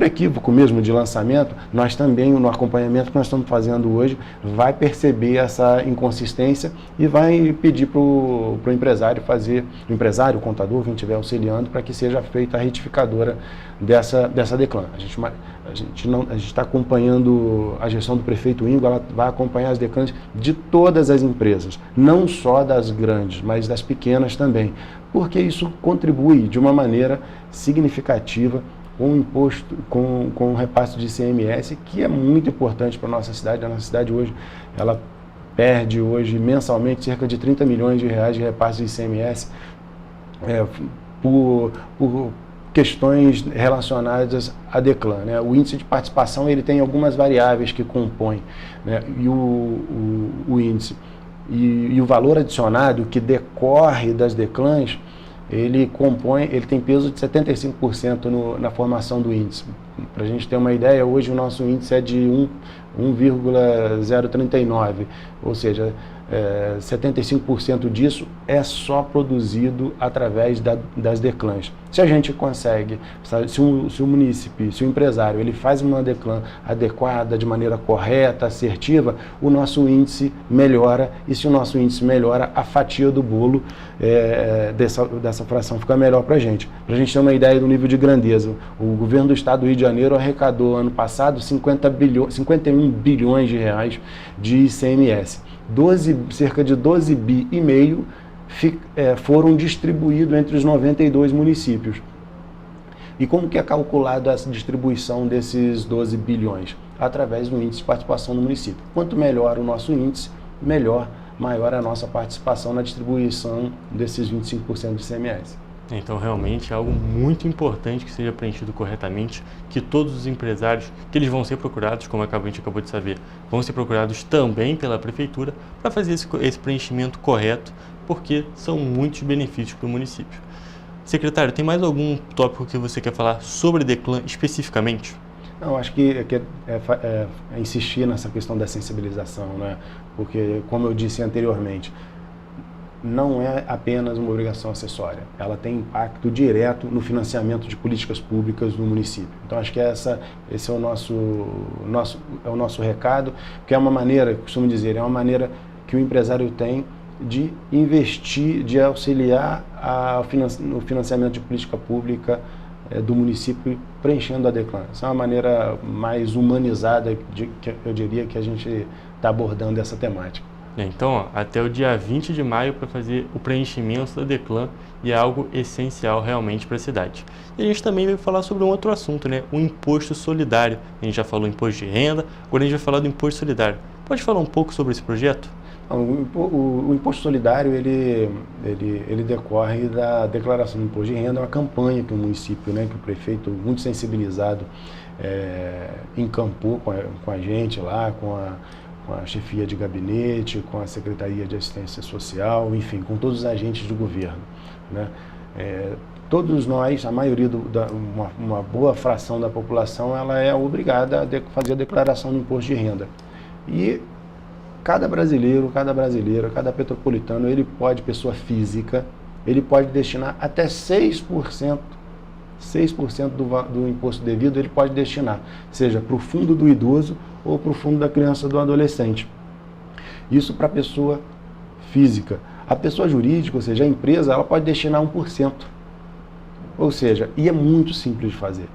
equívoco mesmo de lançamento, nós também, no acompanhamento que nós estamos fazendo hoje, vai perceber essa inconsistência e vai pedir para o empresário o contador, quem estiver auxiliando, para que seja feita a retificadora dessa DECLAN. A gente está acompanhando a gestão do prefeito Ingo, ela vai acompanhar as DECLANs de todas as empresas, não só das grandes, mas das pequenas também, porque isso contribui de uma maneira significativa com o imposto, com o repasse de ICMS, que é muito importante para a nossa cidade. A nossa cidade hoje, ela perde hoje mensalmente cerca de 30 milhões de reais de repasse de ICMS por questões relacionadas à DECLAN, né? O índice de participação, ele tem algumas variáveis que compõem, né? E o índice e o valor adicionado que decorre das DECLANs, ele tem peso de 75% na formação do índice. Para a gente ter uma ideia, hoje o nosso índice é de 1,039, ou seja, 75% disso é só produzido através das DECLANs. Se a gente consegue, se o município, se o empresário, ele faz uma DECLAN adequada, de maneira correta, assertiva, o nosso índice melhora, e se o nosso índice melhora, a fatia do bolo dessa fração fica melhor para a gente. Para a gente ter uma ideia do nível de grandeza, o governo do estado do Rio de Janeiro arrecadou ano passado 51 bilhões de reais de ICMS. Cerca de 12,5 bi foram distribuídos entre os 92 municípios. E como que é calculado essa distribuição desses 12 bilhões? Através do índice de participação do município. Quanto melhor o nosso índice, maior a nossa participação na distribuição desses 25% de ICMS. Então, realmente é algo muito importante que seja preenchido corretamente, que todos os empresários, que eles vão ser procurados, como a gente acabou de saber, vão ser procurados também pela prefeitura para fazer esse preenchimento correto, porque são muitos benefícios para o município. Secretário, tem mais algum tópico que você quer falar sobre DECLAN especificamente? Não, acho que é insistir nessa questão da sensibilização, né? Porque, como eu disse anteriormente, não é apenas uma obrigação acessória, ela tem impacto direto no financiamento de políticas públicas no município. Então acho que esse é o nosso recado, que é uma maneira, costumo dizer, é uma maneira que o empresário tem de investir, de auxiliar no financiamento de política pública do município, preenchendo a DECLAN. Essa é uma maneira mais humanizada, eu diria, que a gente está abordando essa temática. Então, até o dia 20 de maio para fazer o preenchimento da DECLAN, e é algo essencial realmente para a cidade. E a gente também vai falar sobre um outro assunto, né? O imposto solidário. A gente já falou imposto de renda, agora a gente vai falar do imposto solidário. Pode falar um pouco sobre esse projeto? O imposto solidário, ele decorre da declaração do imposto de renda, é uma campanha que o município, né, que o prefeito, muito sensibilizado, encampou com a gente lá, com a chefia de gabinete, com a Secretaria de Assistência Social, enfim, com todos os agentes do governo, né? Todos nós, a maioria, uma boa fração da população, ela é obrigada a fazer a declaração do imposto de renda. E cada brasileiro, cada brasileira, cada petropolitano, ele pode, pessoa física, ele pode destinar até 6% do imposto devido, ele pode destinar, seja para o fundo do idoso ou para o fundo da criança ou do adolescente. Isso para a pessoa física. A pessoa jurídica, ou seja, a empresa, ela pode destinar 1%. Ou seja, e é muito simples de fazer.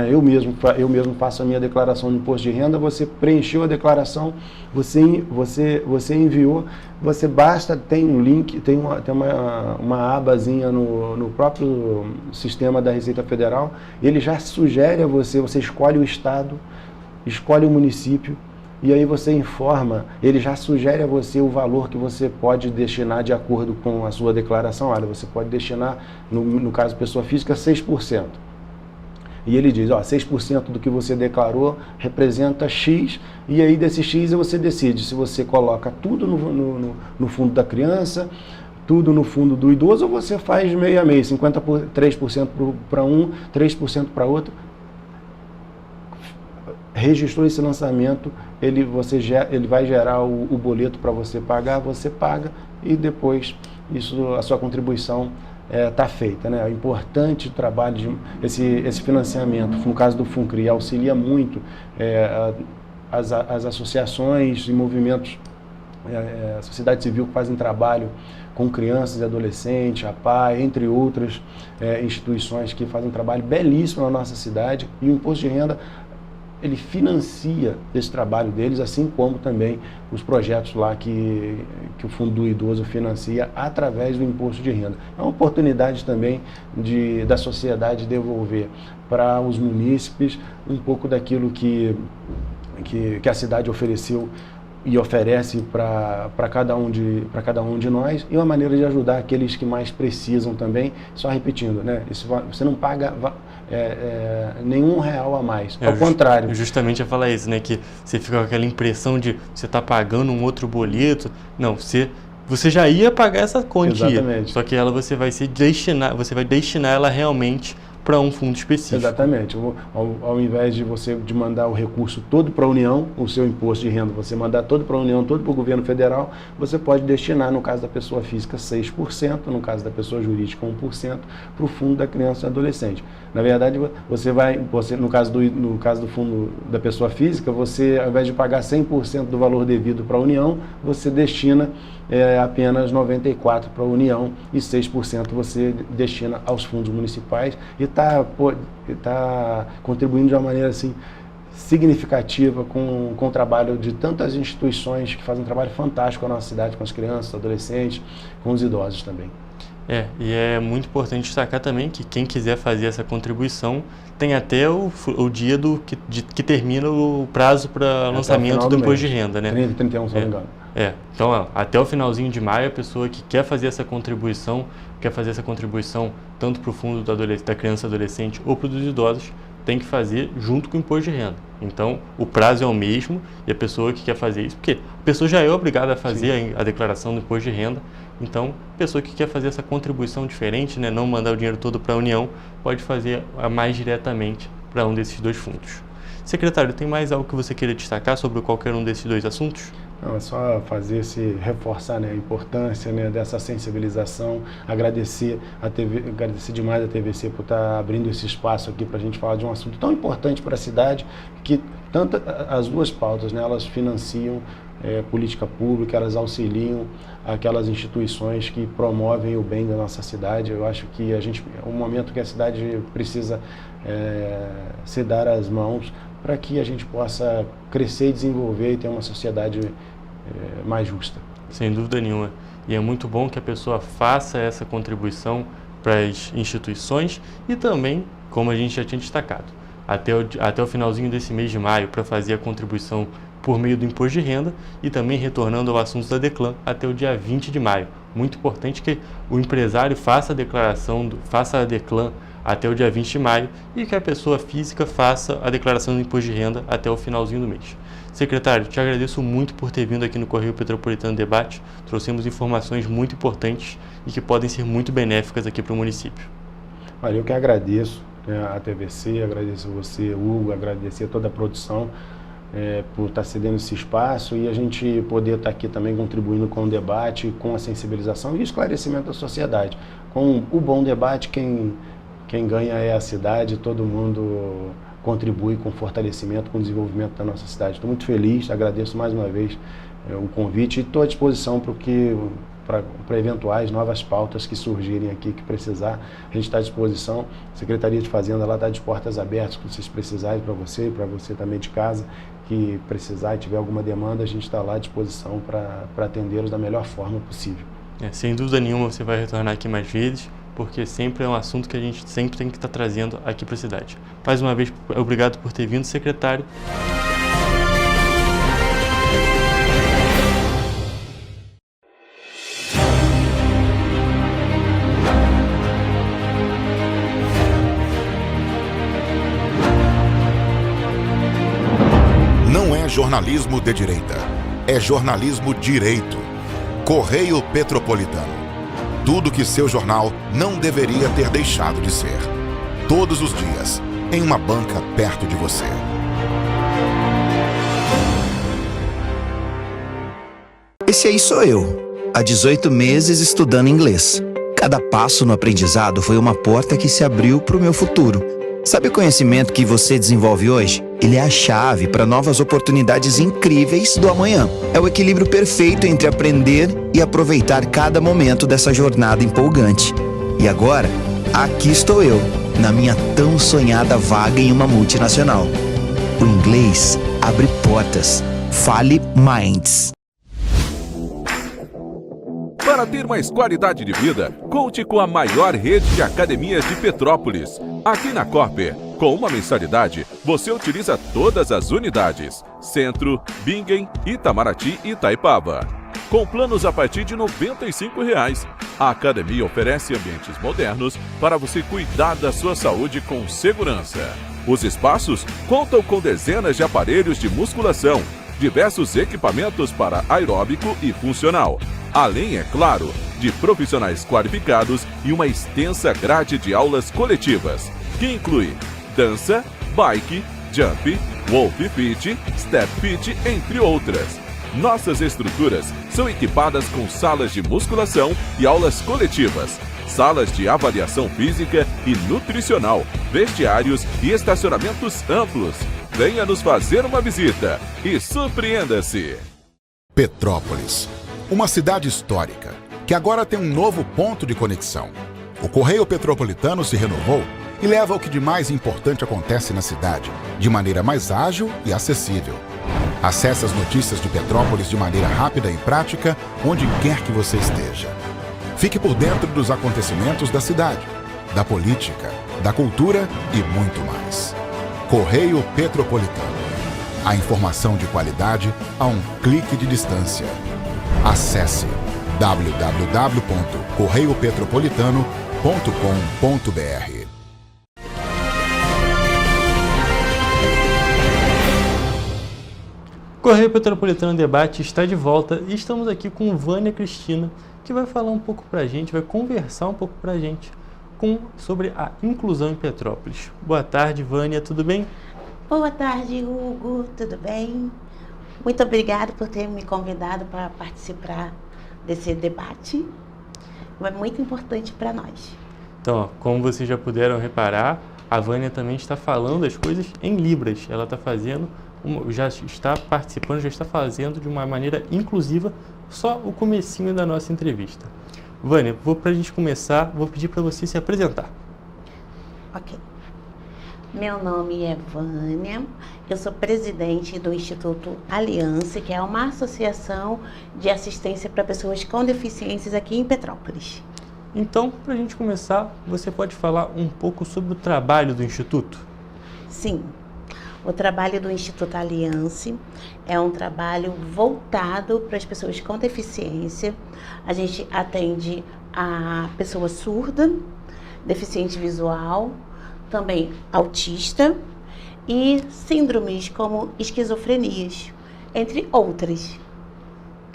Eu mesmo faço a minha declaração de imposto de renda, você preencheu a declaração, você enviou, você basta, tem um link, tem uma abazinha no próprio sistema da Receita Federal, ele já sugere a você escolhe o estado, escolhe o município, e aí você informa, ele já sugere a você o valor que você pode destinar de acordo com a sua declaração. Olha, você pode destinar, no caso pessoa física, 6%. E ele diz, 6% do que você declarou representa X, e aí desse X você decide se você coloca tudo no fundo da criança, tudo no fundo do idoso, ou você faz meio a meio, 3% para um, 3% para outro. Registrou esse lançamento, ele vai gerar o boleto para você pagar, você paga, e depois a sua contribuição está feita, né? É importante o trabalho esse financiamento, no caso do FUNCRI, auxilia muito as associações e movimentos, a sociedade civil que fazem trabalho com crianças e adolescentes, a PAI, entre outras instituições que fazem um trabalho belíssimo na nossa cidade, e o imposto de renda ele financia esse trabalho deles, assim como também os projetos lá que o Fundo do Idoso financia através do imposto de renda. É uma oportunidade também da sociedade devolver para os munícipes um pouco daquilo que a cidade ofereceu e oferece para cada um de nós, e uma maneira de ajudar aqueles que mais precisam também, só repetindo, né? Você não paga nenhum real a mais, ao contrário. Justamente ia falar isso, né? Que você fica com aquela impressão de você está pagando um outro boleto. Não, você já ia pagar essa quantia. Exatamente. Só que você vai destinar ela realmente para um fundo específico. Exatamente. Ao invés de mandar o recurso todo para a União, o seu imposto de renda, você mandar todo para a União, todo para o governo federal, você pode destinar, no caso da pessoa física, 6%, no caso da pessoa jurídica, 1%, para o fundo da criança e adolescente. Na verdade, no caso do fundo da pessoa física, você, ao invés de pagar 100% do valor devido para a União, você destina apenas 94% para a União e 6% você destina aos fundos municipais, e está contribuindo de uma maneira assim significativa com o trabalho de tantas instituições que fazem um trabalho fantástico na nossa cidade, com as crianças, adolescentes, com os idosos também. E é muito importante destacar também que quem quiser fazer essa contribuição tem até o dia que termina o prazo para lançamento do imposto de renda, né? 31, se não me engano. Então, até o finalzinho de maio, a pessoa que quer fazer essa contribuição tanto para o fundo da criança e adolescente ou para os idosos, tem que fazer junto com o imposto de renda. Então, o prazo é o mesmo, e a pessoa que quer fazer isso, porque a pessoa já é obrigada a fazer a declaração do imposto de renda, então, a pessoa que quer fazer essa contribuição diferente, né, não mandar o dinheiro todo para a União, pode fazer mais diretamente para um desses dois fundos. Secretário, tem mais algo que você queira destacar sobre qualquer um desses dois assuntos? Não, é só reforçar, né, a importância, né, dessa sensibilização, agradecer demais a TVC por estar abrindo esse espaço aqui para a gente falar de um assunto tão importante para a cidade, que tanto as duas pautas, né, elas financiam política pública, elas auxiliam aquelas instituições que promovem o bem da nossa cidade. Eu acho que é um momento que a cidade precisa se dar as mãos para que a gente possa crescer e desenvolver e ter uma sociedade mais justa. Sem dúvida nenhuma. E é muito bom que a pessoa faça essa contribuição para as instituições e também, como a gente já tinha destacado, até o finalzinho desse mês de maio para fazer a contribuição por meio do imposto de renda e também retornando ao assunto da Declan até o dia 20 de maio. Muito importante que o empresário faça a Declan até o dia 20 de maio e que a pessoa física faça a declaração do imposto de renda até o finalzinho do mês. Secretário, te agradeço muito por ter vindo aqui no Correio Petropolitano Debate. Trouxemos informações muito importantes e que podem ser muito benéficas aqui para o município. Olha, eu que agradeço a TVC, agradeço você, Hugo, agradecer toda a produção por estar cedendo esse espaço e a gente poder estar aqui também contribuindo com o debate, com a sensibilização e o esclarecimento da sociedade. Com o bom debate, quem ganha é a cidade, todo mundo contribui com o fortalecimento, com o desenvolvimento da nossa cidade. Estou muito feliz, agradeço mais uma vez o convite e estou à disposição para eventuais novas pautas que surgirem aqui, que precisar, a gente está à disposição. A Secretaria de Fazenda lá está de portas abertas, se vocês precisarem, para você também de casa, que precisar e tiver alguma demanda, a gente está lá à disposição para atendê-los da melhor forma possível. Sem dúvida nenhuma você vai retornar aqui mais vezes, porque sempre é um assunto que a gente sempre tem que estar trazendo aqui para a cidade. Mais uma vez, obrigado por ter vindo, secretário. Não é jornalismo de direita, é jornalismo direito. Correio Petropolitano. Tudo que seu jornal não deveria ter deixado de ser. Todos os dias, em uma banca perto de você. Esse aí sou eu, há 18 meses estudando inglês. Cada passo no aprendizado foi uma porta que se abriu para o meu futuro. Sabe o conhecimento que você desenvolve hoje? Ele é a chave para novas oportunidades incríveis do amanhã. É o equilíbrio perfeito entre aprender e aproveitar cada momento dessa jornada empolgante. E agora, aqui estou eu, na minha tão sonhada vaga em uma multinacional. O inglês abre portas. Fale Minds. Para ter mais qualidade de vida, conte com a maior rede de academias de Petrópolis. Aqui na Corper, com uma mensalidade, você utiliza todas as unidades: Centro, Bingen, Itamaraty e Itaipava. Com planos a partir de R$ 95,00. A academia oferece ambientes modernos para você cuidar da sua saúde com segurança. Os espaços contam com dezenas de aparelhos de musculação, diversos equipamentos para aeróbico e funcional, além, é claro, de profissionais qualificados e uma extensa grade de aulas coletivas, que inclui dança, bike, jump, wolf fit, step fit, entre outras. Nossas estruturas são equipadas com salas de musculação e aulas coletivas, salas de avaliação física e nutricional, vestiários e estacionamentos amplos. Venha nos fazer uma visita e surpreenda-se! Petrópolis, uma cidade histórica, que agora tem um novo ponto de conexão. O Correio Petropolitano se renovou e leva o que de mais importante acontece na cidade, de maneira mais ágil e acessível. Acesse as notícias de Petrópolis de maneira rápida e prática, onde quer que você esteja. Fique por dentro dos acontecimentos da cidade, da política, da cultura e muito mais. Correio Petropolitano. A informação de qualidade a um clique de distância. Acesse www.correiopetropolitano.com.br. Correio Petropolitano Debate está de volta e estamos aqui com Vânia Cristina, que vai falar um pouco para a gente, vai conversar um pouco para a gente sobre a inclusão em Petrópolis. Boa tarde, Vânia, tudo bem? Boa tarde, Hugo, tudo bem? Muito obrigada por ter me convidado para participar desse debate. É muito importante para nós. Então, como vocês já puderam reparar, a Vânia também está falando as coisas em Libras. Ela está fazendo, já está participando, já está fazendo de uma maneira inclusiva só o comecinho da nossa entrevista. Vânia, para a gente começar, vou pedir para você se apresentar. Ok. Meu nome é Vânia, eu sou presidente do Instituto Aliança, que é uma associação de assistência para pessoas com deficiências aqui em Petrópolis. Então, para a gente começar, você pode falar um pouco sobre o trabalho do Instituto? Sim. O trabalho do Instituto Aliança é um trabalho voltado para as pessoas com deficiência. A gente atende a pessoa surda, deficiente visual, também autista e síndromes como esquizofrenias, entre outras.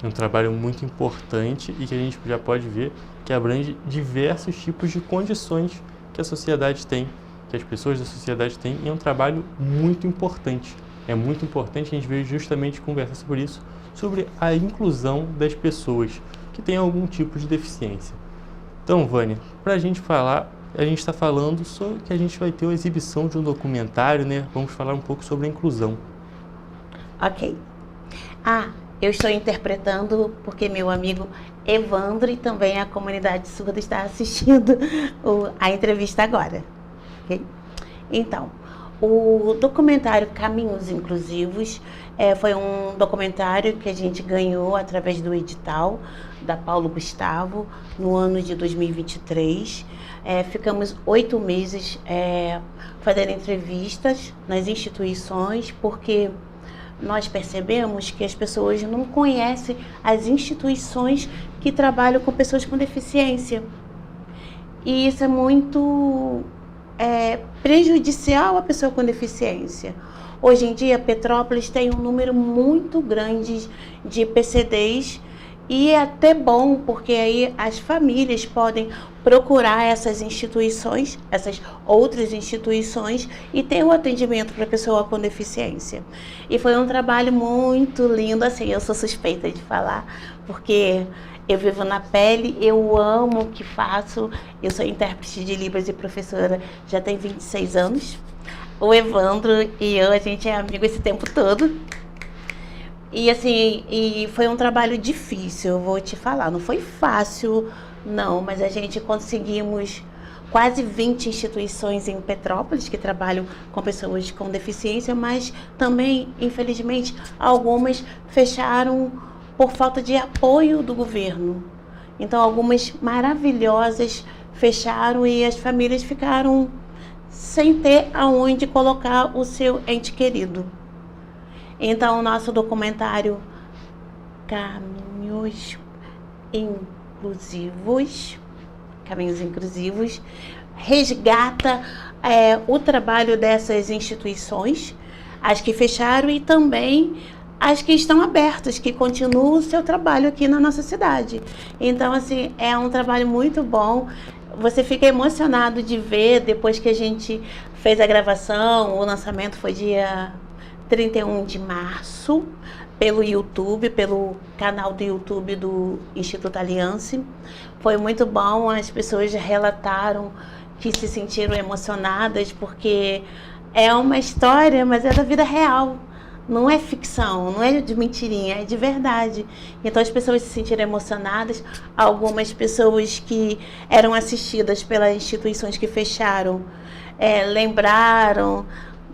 É um trabalho muito importante e que a gente já pode ver que abrange diversos tipos de condições que a sociedade tem, que as pessoas da sociedade têm, e é um trabalho muito importante. É muito importante, a gente veio justamente conversar sobre isso, sobre a inclusão das pessoas que têm algum tipo de deficiência. Então, Vânia, para a gente falar, a gente está falando sobre que a gente vai ter uma exibição de um documentário, né? Vamos falar um pouco sobre a inclusão. Ok. Eu estou interpretando porque meu amigo Evandro e também a comunidade surda está assistindo a entrevista agora. Okay? Então, o documentário Caminhos Inclusivos foi um documentário que a gente ganhou através do edital da Paulo Gustavo no ano de 2023. Ficamos 8 meses fazendo entrevistas nas instituições, porque nós percebemos que as pessoas não conhecem as instituições que trabalham com pessoas com deficiência. E isso é muito prejudicial à pessoa com deficiência. Hoje em dia, Petrópolis tem um número muito grande de PCDs, e é até bom, porque aí as famílias podem procurar essas instituições, essas outras instituições, e ter o atendimento para a pessoa com deficiência. E foi um trabalho muito lindo, assim, eu sou suspeita de falar, porque eu vivo na pele, eu amo o que faço, eu sou intérprete de Libras e professora já tem 26 anos. O Evandro e eu, a gente é amigo esse tempo todo. E assim, foi um trabalho difícil, eu vou te falar, não foi fácil não, mas a gente conseguimos quase 20 instituições em Petrópolis que trabalham com pessoas com deficiência, mas também, infelizmente, algumas fecharam por falta de apoio do governo. Então, algumas maravilhosas fecharam e as famílias ficaram sem ter aonde colocar o seu ente querido. Então, o nosso documentário Caminhos Inclusivos resgata o trabalho dessas instituições, as que fecharam e também as que estão abertas, que continuam o seu trabalho aqui na nossa cidade. Então, assim, é um trabalho muito bom. Você fica emocionado de ver, depois que a gente fez a gravação, o lançamento foi dia 31 de março, pelo YouTube, pelo canal do YouTube do Instituto Aliança. Foi muito bom, as pessoas relataram que se sentiram emocionadas, porque é uma história, mas é da vida real. Não é ficção, não é de mentirinha, é de verdade. Então as pessoas se sentiram emocionadas. Algumas pessoas que eram assistidas pelas instituições que fecharam lembraram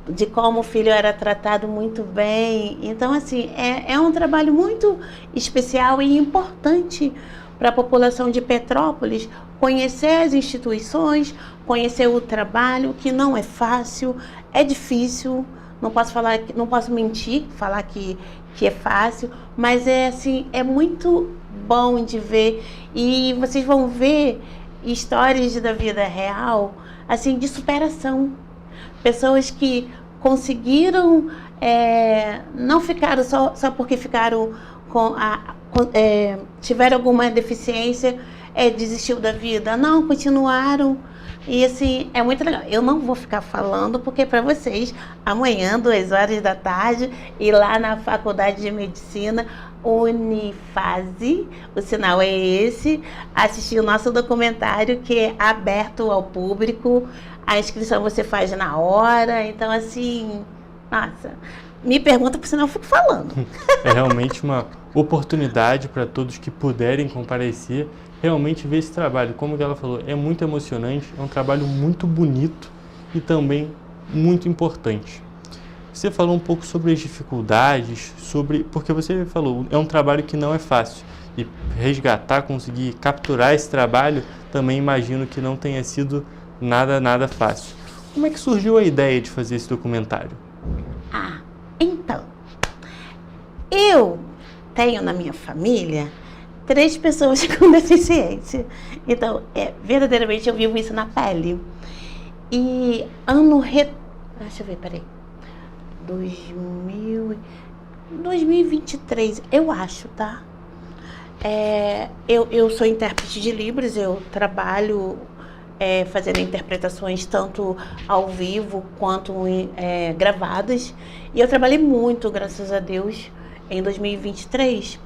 de como o filho era tratado muito bem. Então, assim, é um trabalho muito especial e importante para a população de Petrópolis conhecer as instituições, conhecer o trabalho, que não é fácil, é difícil. Não posso mentir, falar que é fácil, mas é muito bom de ver, e vocês vão ver histórias da vida real, assim, de superação. Pessoas que conseguiram, não ficaram só porque ficaram tiveram alguma deficiência, desistiu da vida. Não, continuaram. E assim, é muito legal. Eu não vou ficar falando, porque para vocês, amanhã, 2h da tarde, ir lá na Faculdade de Medicina, Unifase, o sinal é esse, assistir o nosso documentário, que é aberto ao público. A inscrição você faz na hora. Então, assim, nossa, me pergunta, porque senão eu fico falando. É realmente uma oportunidade para todos que puderem comparecer, realmente ver esse trabalho. Como ela falou, é muito emocionante, é um trabalho muito bonito e também muito importante. Você falou um pouco sobre as dificuldades, porque você falou, é um trabalho que não é fácil. E resgatar, conseguir capturar esse trabalho, também imagino que não tenha sido nada fácil. Como é que surgiu a ideia de fazer esse documentário? Então, eu tenho na minha família 3 pessoas com deficiência. Então, verdadeiramente eu vivo isso na pele. E deixa eu ver, peraí. 2023, eu acho, tá? Eu sou intérprete de Libras, eu trabalho fazendo interpretações tanto ao vivo quanto gravadas. E eu trabalhei muito, graças a Deus, em 2023.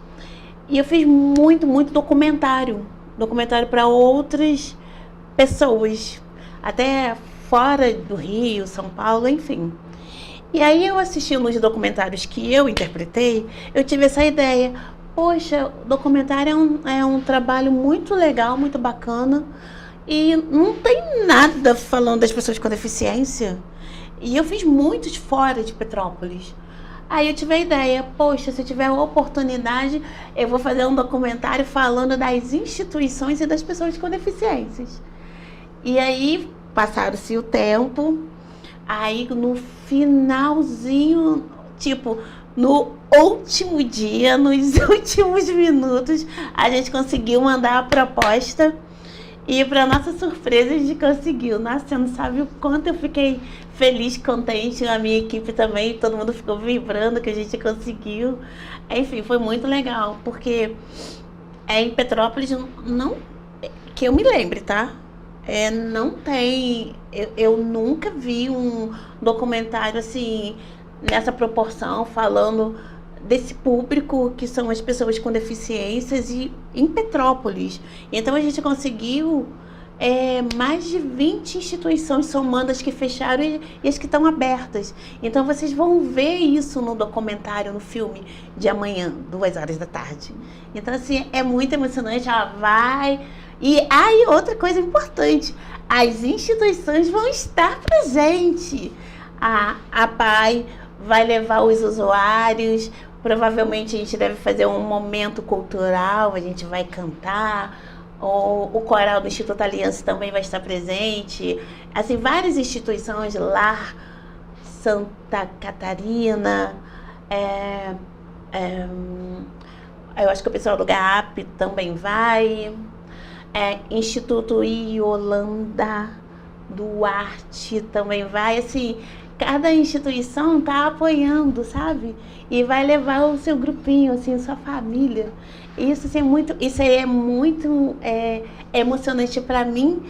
E eu fiz muito documentário para outras pessoas, até fora do Rio, São Paulo, enfim. E aí eu assistindo os documentários que eu interpretei, eu tive essa ideia. Poxa, o documentário é um trabalho muito legal, muito bacana, e não tem nada falando das pessoas com deficiência. E eu fiz muitos fora de Petrópolis. Aí eu tive a ideia, poxa, se eu tiver a oportunidade, eu vou fazer um documentário falando das instituições e das pessoas com deficiências. E aí, passaram-se o tempo, aí no finalzinho, tipo, no último dia, nos últimos minutos, a gente conseguiu mandar a proposta. E para nossa surpresa, a gente conseguiu. Nossa, você não sabe o quanto eu fiquei feliz, contente. A minha equipe também, todo mundo ficou vibrando que a gente conseguiu. Enfim, foi muito legal, porque em Petrópolis, não, que eu me lembre, tá? Não tem... Eu nunca vi um documentário assim, nessa proporção, falando desse público que são as pessoas com deficiências e em Petrópolis. Então a gente conseguiu mais de 20 instituições somando as que fecharam e as que estão abertas. Então vocês vão ver isso no documentário, no filme de amanhã, 2h da tarde. Então assim, é muito emocionante, vai... E aí, outra coisa importante, as instituições vão estar presentes. A PAI vai levar os usuários. Provavelmente a gente deve fazer um momento cultural, a gente vai cantar. O coral do Instituto Aliança também vai estar presente. Assim, várias instituições, Lar Santa Catarina, eu acho que o pessoal do GAP também vai. Instituto Iolanda Duarte também vai. Assim, cada instituição está apoiando, sabe? E vai levar o seu grupinho, assim, sua família. Isso é muito emocionante para mim,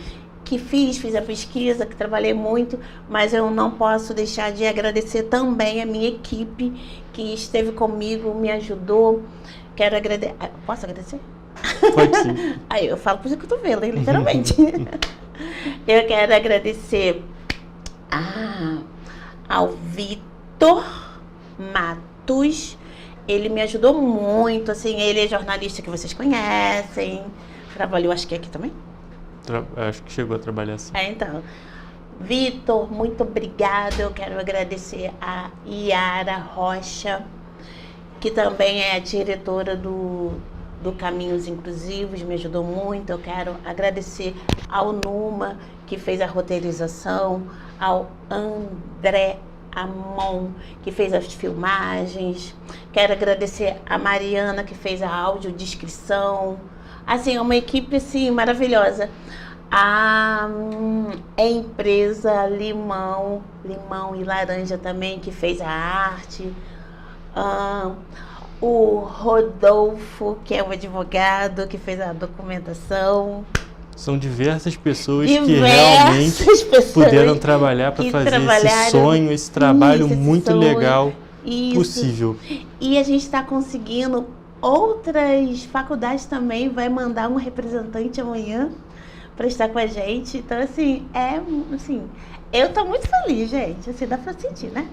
que fiz a pesquisa, que trabalhei muito, mas eu não posso deixar de agradecer também a minha equipe, que esteve comigo, me ajudou. Quero agradecer... Posso agradecer? Pode sim. Aí eu falo pro cotovelo, literalmente. Eu quero agradecer ao Vitor Matos. Ele me ajudou muito, assim, ele é jornalista que vocês conhecem. Trabalhou, acho que aqui também? Acho que chegou a trabalhar assim. Então, Vitor, muito obrigada. Eu quero agradecer a Yara Rocha, que também é a diretora do Caminhos Inclusivos, me ajudou muito. Eu quero agradecer ao Numa, que fez a roteirização, ao André Amon, que fez as filmagens. Quero agradecer a Mariana, que fez a audiodescrição. Assim, é uma equipe assim, maravilhosa. A empresa Limão e Laranja também, que fez a arte. O Rodolfo, que é o advogado, que fez a documentação. São diversas pessoas que realmente puderam trabalhar para fazer esse sonho, esse trabalho muito legal possível. E a gente está conseguindo, outras faculdades também vai mandar um representante amanhã para estar com a gente. Então, assim, eu estou muito feliz, gente. Assim, dá para sentir, né?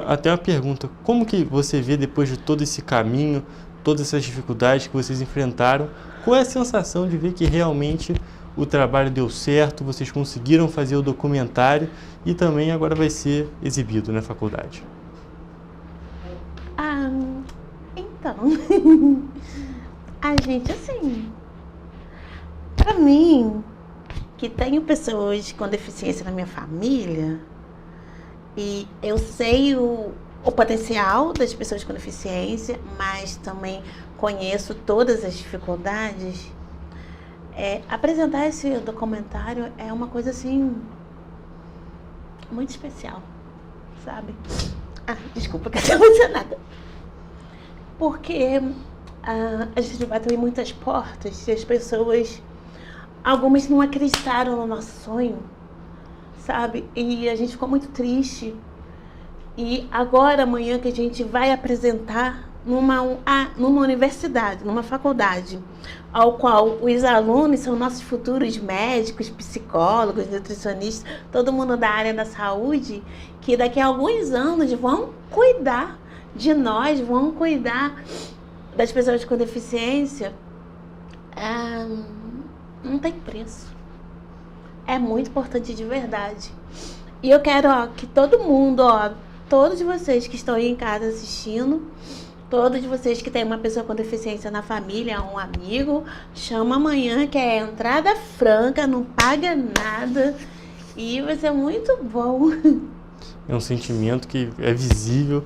Até uma pergunta. Como que você vê, depois de todo esse caminho, todas essas dificuldades que vocês enfrentaram, qual é a sensação de ver que realmente o trabalho deu certo, vocês conseguiram fazer o documentário e também agora vai ser exibido na faculdade? Então, a gente, assim, para mim, que tenho pessoas com deficiência na minha família, E eu sei o potencial das pessoas com deficiência, mas também conheço todas as dificuldades. Apresentar esse documentário é uma coisa assim muito especial, sabe? Desculpa que eu tô emocionada. Porque a gente bateu em muitas portas e as pessoas, algumas não acreditaram no nosso sonho, sabe? E a gente ficou muito triste. E agora, amanhã, que a gente vai apresentar numa universidade, numa faculdade, ao qual os alunos são nossos futuros médicos, psicólogos, nutricionistas, todo mundo da área da saúde, que daqui a alguns anos vão cuidar de nós, vão cuidar das pessoas com deficiência. Não tem preço. É muito importante de verdade. E eu quero que todo mundo, todos vocês que estão aí em casa assistindo, todos vocês que têm uma pessoa com deficiência na família, um amigo, chama amanhã, que é entrada franca, não paga nada e vai ser muito bom. É um sentimento que é visível,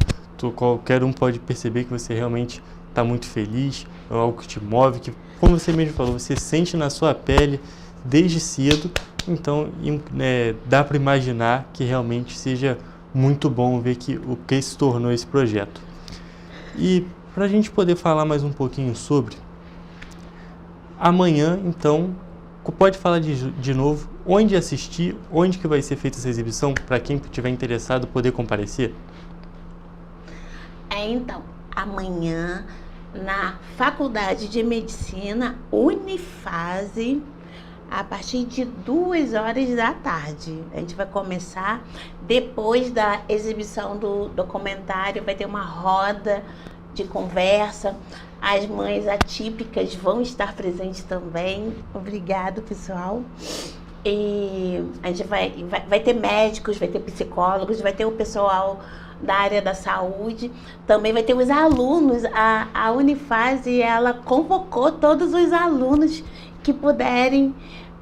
qualquer um pode perceber que você realmente está muito feliz, é algo que te move, que, como você mesmo falou, você sente na sua pele desde cedo, então dá para imaginar que realmente seja muito bom ver o que se tornou esse projeto. E para a gente poder falar mais um pouquinho sobre, amanhã, então, pode falar de novo onde assistir, onde que vai ser feita essa exibição, para quem estiver interessado poder comparecer? Então, amanhã, na Faculdade de Medicina Unifase, a partir de 2h da tarde. A gente vai começar, depois da exibição do documentário, vai ter uma roda de conversa. As mães atípicas vão estar presentes também. Obrigado, pessoal. E a gente vai ter médicos, vai ter psicólogos, vai ter o pessoal da área da saúde, também vai ter os alunos. A Unifase, ela convocou todos os alunos que puderem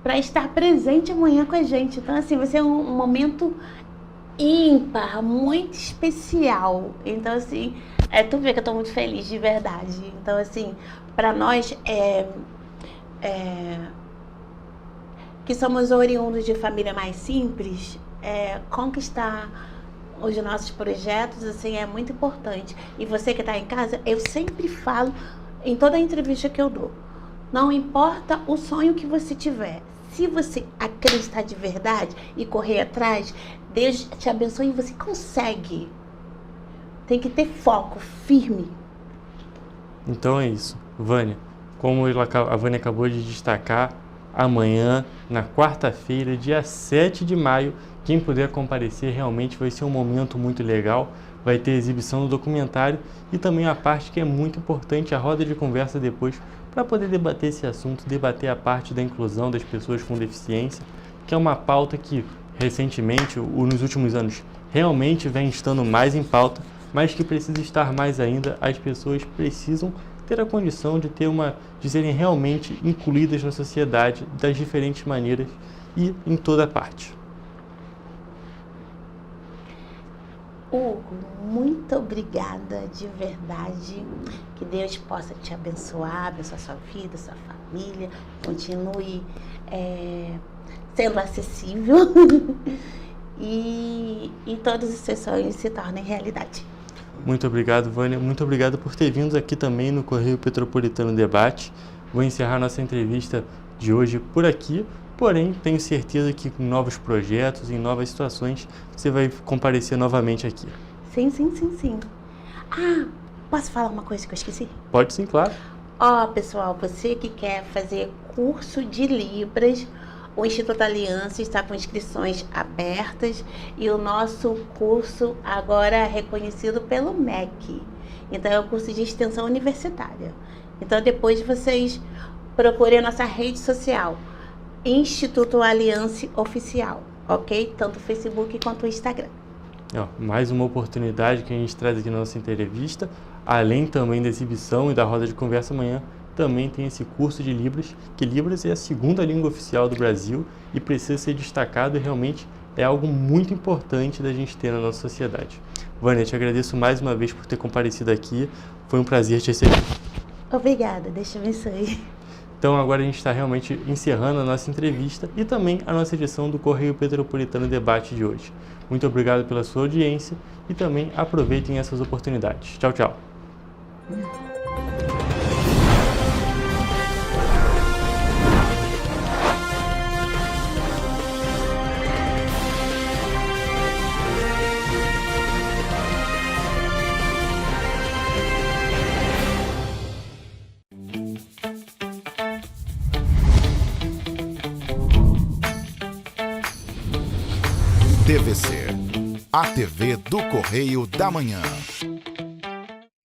para estar presente amanhã com a gente. Então, assim, vai ser um momento ímpar, muito especial. Então, assim, tu vê que eu estou muito feliz de verdade. Então, assim, para nós que somos oriundos de família mais simples, conquistar os nossos projetos, assim, é muito importante. E você que está em casa, eu sempre falo em toda entrevista que eu dou, não importa o sonho que você tiver, se você acreditar de verdade e correr atrás, Deus te abençoe e você consegue. Tem que ter foco firme. Então é isso, Vânia. Como a Vânia acabou de destacar, amanhã, na quarta-feira, dia 7 de maio, quem puder comparecer, realmente vai ser um momento muito legal. Vai ter exibição do documentário e também a parte que é muito importante, a roda de conversa depois, para poder debater esse assunto, debater a parte da inclusão das pessoas com deficiência, que é uma pauta que recentemente, nos últimos anos, realmente vem estando mais em pauta, mas que precisa estar mais ainda. As pessoas precisam ter a condição de serem realmente incluídas na sociedade das diferentes maneiras e em toda parte. Hugo, muito obrigada de verdade. Que Deus possa te abençoar, abençoar sua vida, sua família. Continue sendo acessível e todos os seus sonhos se tornem realidade. Muito obrigado, Vânia. Muito obrigado por ter vindo aqui também no Correio Petropolitano Debate. Vou encerrar nossa entrevista de hoje por aqui. Porém, tenho certeza que com novos projetos, em novas situações, você vai comparecer novamente aqui. Sim. Posso falar uma coisa que eu esqueci? Pode sim, claro. Pessoal, você que quer fazer curso de Libras, o Instituto Aliança está com inscrições abertas e o nosso curso agora é reconhecido pelo MEC. Então, é um curso de extensão universitária. Então, depois vocês procurem a nossa rede social, Instituto Aliança Oficial, ok? Tanto o Facebook quanto o Instagram. Mais uma oportunidade que a gente traz aqui na nossa entrevista, além também da exibição e da roda de conversa amanhã, também tem esse curso de Libras, que Libras é a segunda língua oficial do Brasil e precisa ser destacado, e realmente é algo muito importante da gente ter na nossa sociedade. Vânia, te agradeço mais uma vez por ter comparecido aqui. Foi um prazer te receber. Obrigada, Deus te abençoe. Então agora a gente está realmente encerrando a nossa entrevista e também a nossa edição do Correio Petropolitano Debate de hoje. Muito obrigado pela sua audiência e também aproveitem essas oportunidades. Tchau, tchau. TVC, a TV do Correio da Manhã.